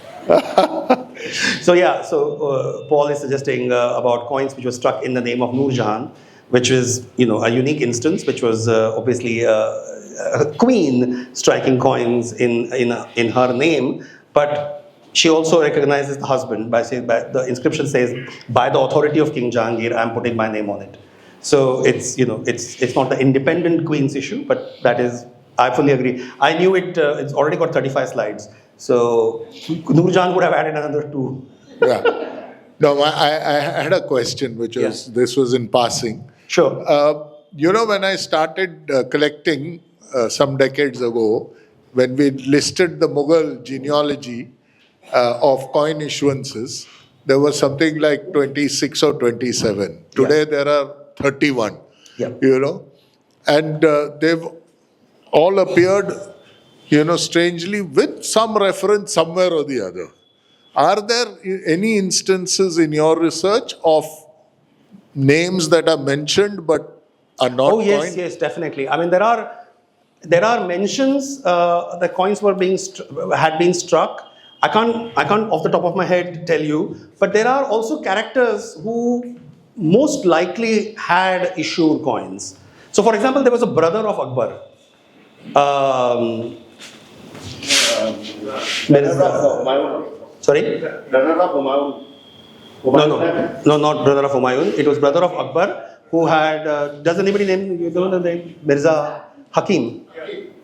S2: So Paul is suggesting about coins which were struck in the name of Noor Jahan, which is a unique instance, which was obviously a queen striking coins in her name, but she also recognizes the husband by saying, the inscription says, "By the authority of King Jahangir, I am putting my name on it." So it's not the independent queen's issue, but that is, I fully agree. I knew it. It's already got 35 slides, so Noor Jahan would have added another 2.
S7: Yeah. No, I had a question, which was this was in passing.
S2: Sure.
S7: When I started collecting some decades ago, when we listed the Mughal genealogy of coin issuances, there was something like 26 or 27. Today there are 31.
S2: Yeah.
S7: And they've all appeared, strangely with some reference somewhere or the other. Are there any instances in your research of names that are mentioned but are not coined?
S2: Yes, definitely. I mean, there are mentions the coins had been struck I can't off the top of my head tell you, but there are also characters who most likely had issued coins. So, for example, there was a brother of Akbar. Sorry?
S8: Brother of Humayun.
S2: No, not brother of Humayun. It was brother of Akbar who had, does anybody name, you don't know the name? Mirza Hakim.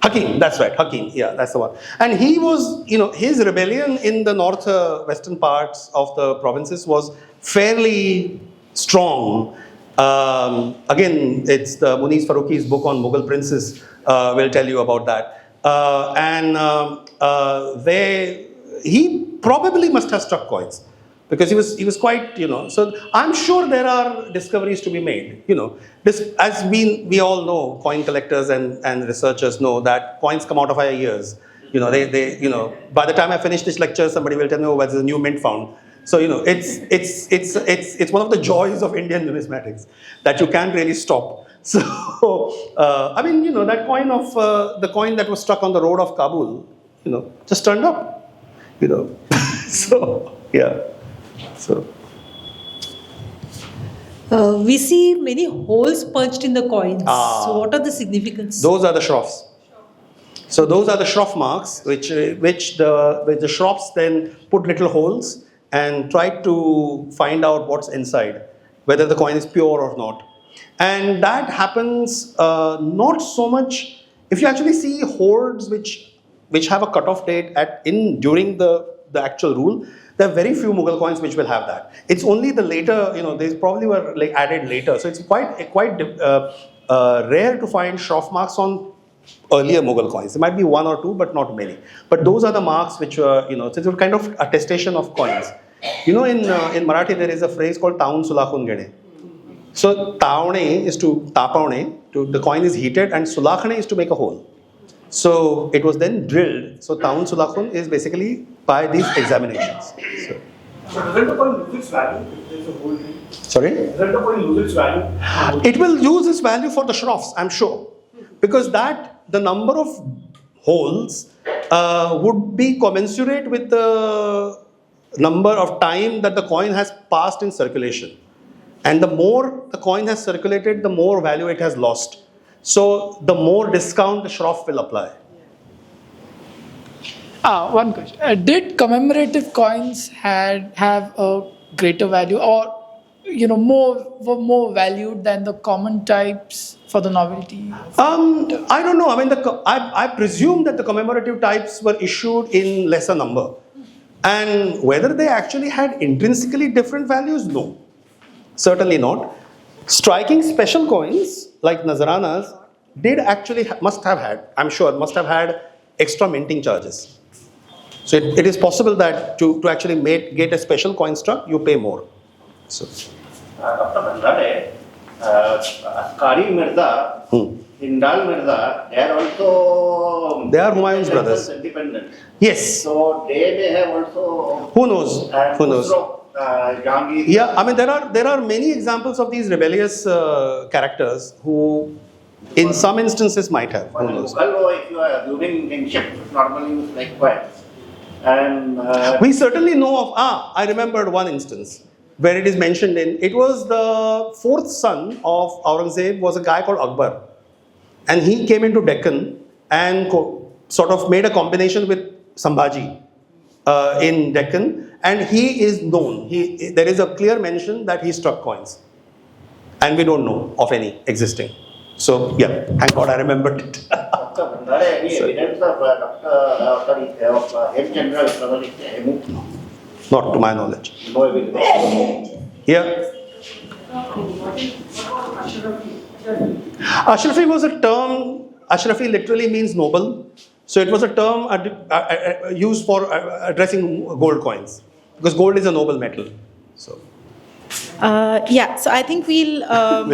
S2: Hakim, that's right, Hakim, yeah, that's the one. And he was, his rebellion in the western parts of the provinces was fairly strong. Again, it's the Munis Farooqi's book on Mughal princes will tell you about that. He probably must have struck coins because he was quite, so I'm sure there are discoveries to be made, as we all know, coin collectors and researchers know that coins come out of our ears. By the time I finish this lecture, somebody will tell me, oh, there's a new mint found. So, it's one of the joys of Indian numismatics that you can't really stop. So, that coin of, the coin that was struck on the road of Kabul, just turned up, so, yeah. So.
S9: We see many holes punched in the coins. So what are the significance?
S2: Those are the shroffs. So those are the shroff marks, which the shroffs then put little holes and try to find out what's inside, whether the coin is pure or not. And that happens not so much, if you actually see hoards which have a cutoff date during the actual rule, there are very few Mughal coins which will have that. It's only the later, they probably were added later. So it's quite rare to find shroff marks on earlier Mughal coins. There might be one or two, but not many. But those are the marks which were, so it's a kind of attestation of coins. In Marathi there is a phrase called taun sulakhun gene. So taune is to tapaune, the coin is heated, and sulakhane is to make a hole. So it was then drilled. So taun sulakhun is basically by these examinations. So
S8: doesn't the coin lose its value if there's a hole in it?
S2: Sorry?
S8: Doesn't the coin lose its value?
S2: It will lose its value for the shroffs, I'm sure. Because the number of holes would be commensurate with the number of time that the coin has passed in circulation. And the more the coin has circulated, the more value it has lost. So the more discount the shroff will apply.
S10: One question. Did commemorative coins have a greater value or were more valued than the common types for the novelty?
S2: I don't know. I presume that the commemorative types were issued in lesser number. And whether they actually had intrinsically different values, no. Certainly not. Striking special coins like Nazaranas must have had extra minting charges. So it is possible that to actually get a special coin struck, you pay more. So.
S8: Dr. Bhandare, Askari Mirza, Hindal Mirza,
S2: They are Humayun's brothers.
S8: Independent.
S2: Yes.
S8: So they may have also.
S2: Who knows? Who knows?
S8: Jahangir.
S2: Yeah, there are many examples of these rebellious characters who, in some instances, might have. Who knows?
S8: Mughal, if you are assuming kingship, normally was like coins. And
S2: we certainly know of. I remembered one instance where it is mentioned it was the fourth son of Aurangzeb was a guy called Akbar. And he came into Deccan and sort of made a combination with Sambhaji in Deccan. And he is known. There is a clear mention that he struck coins. And we don't know of any existing. So, yeah, thank God I remembered it.
S8: Dr. Bhandare, any evidence of Hemchandra Hemu?
S2: No, not to my knowledge.
S8: No evidence.
S2: Yeah. Ashrafi was a term, Ashrafi literally means noble. So it was a term used for addressing gold coins. Because gold is a noble metal. So.
S9: So I think
S2: we'll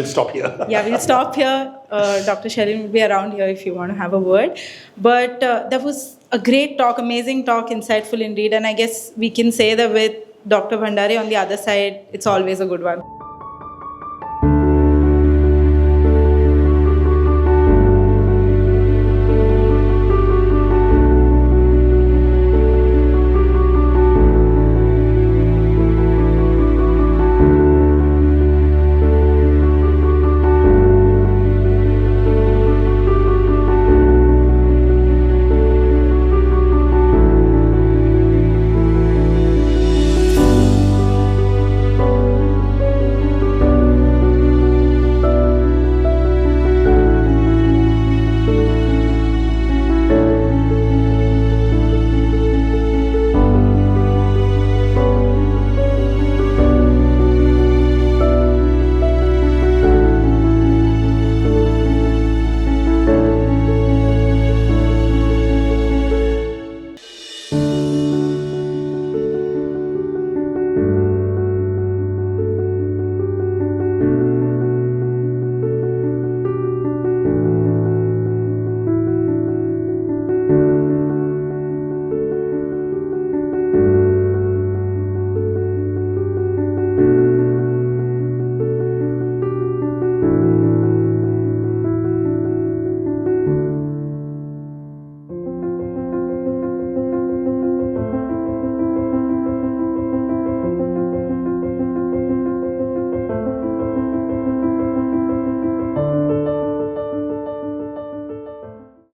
S2: stop here.
S9: We'll stop here. Dr. Shailendra will be around here if you want to have a word. But that was a great talk, amazing talk, insightful indeed. And I guess we can say that with Dr. Bhandare on the other side, it's always a good one.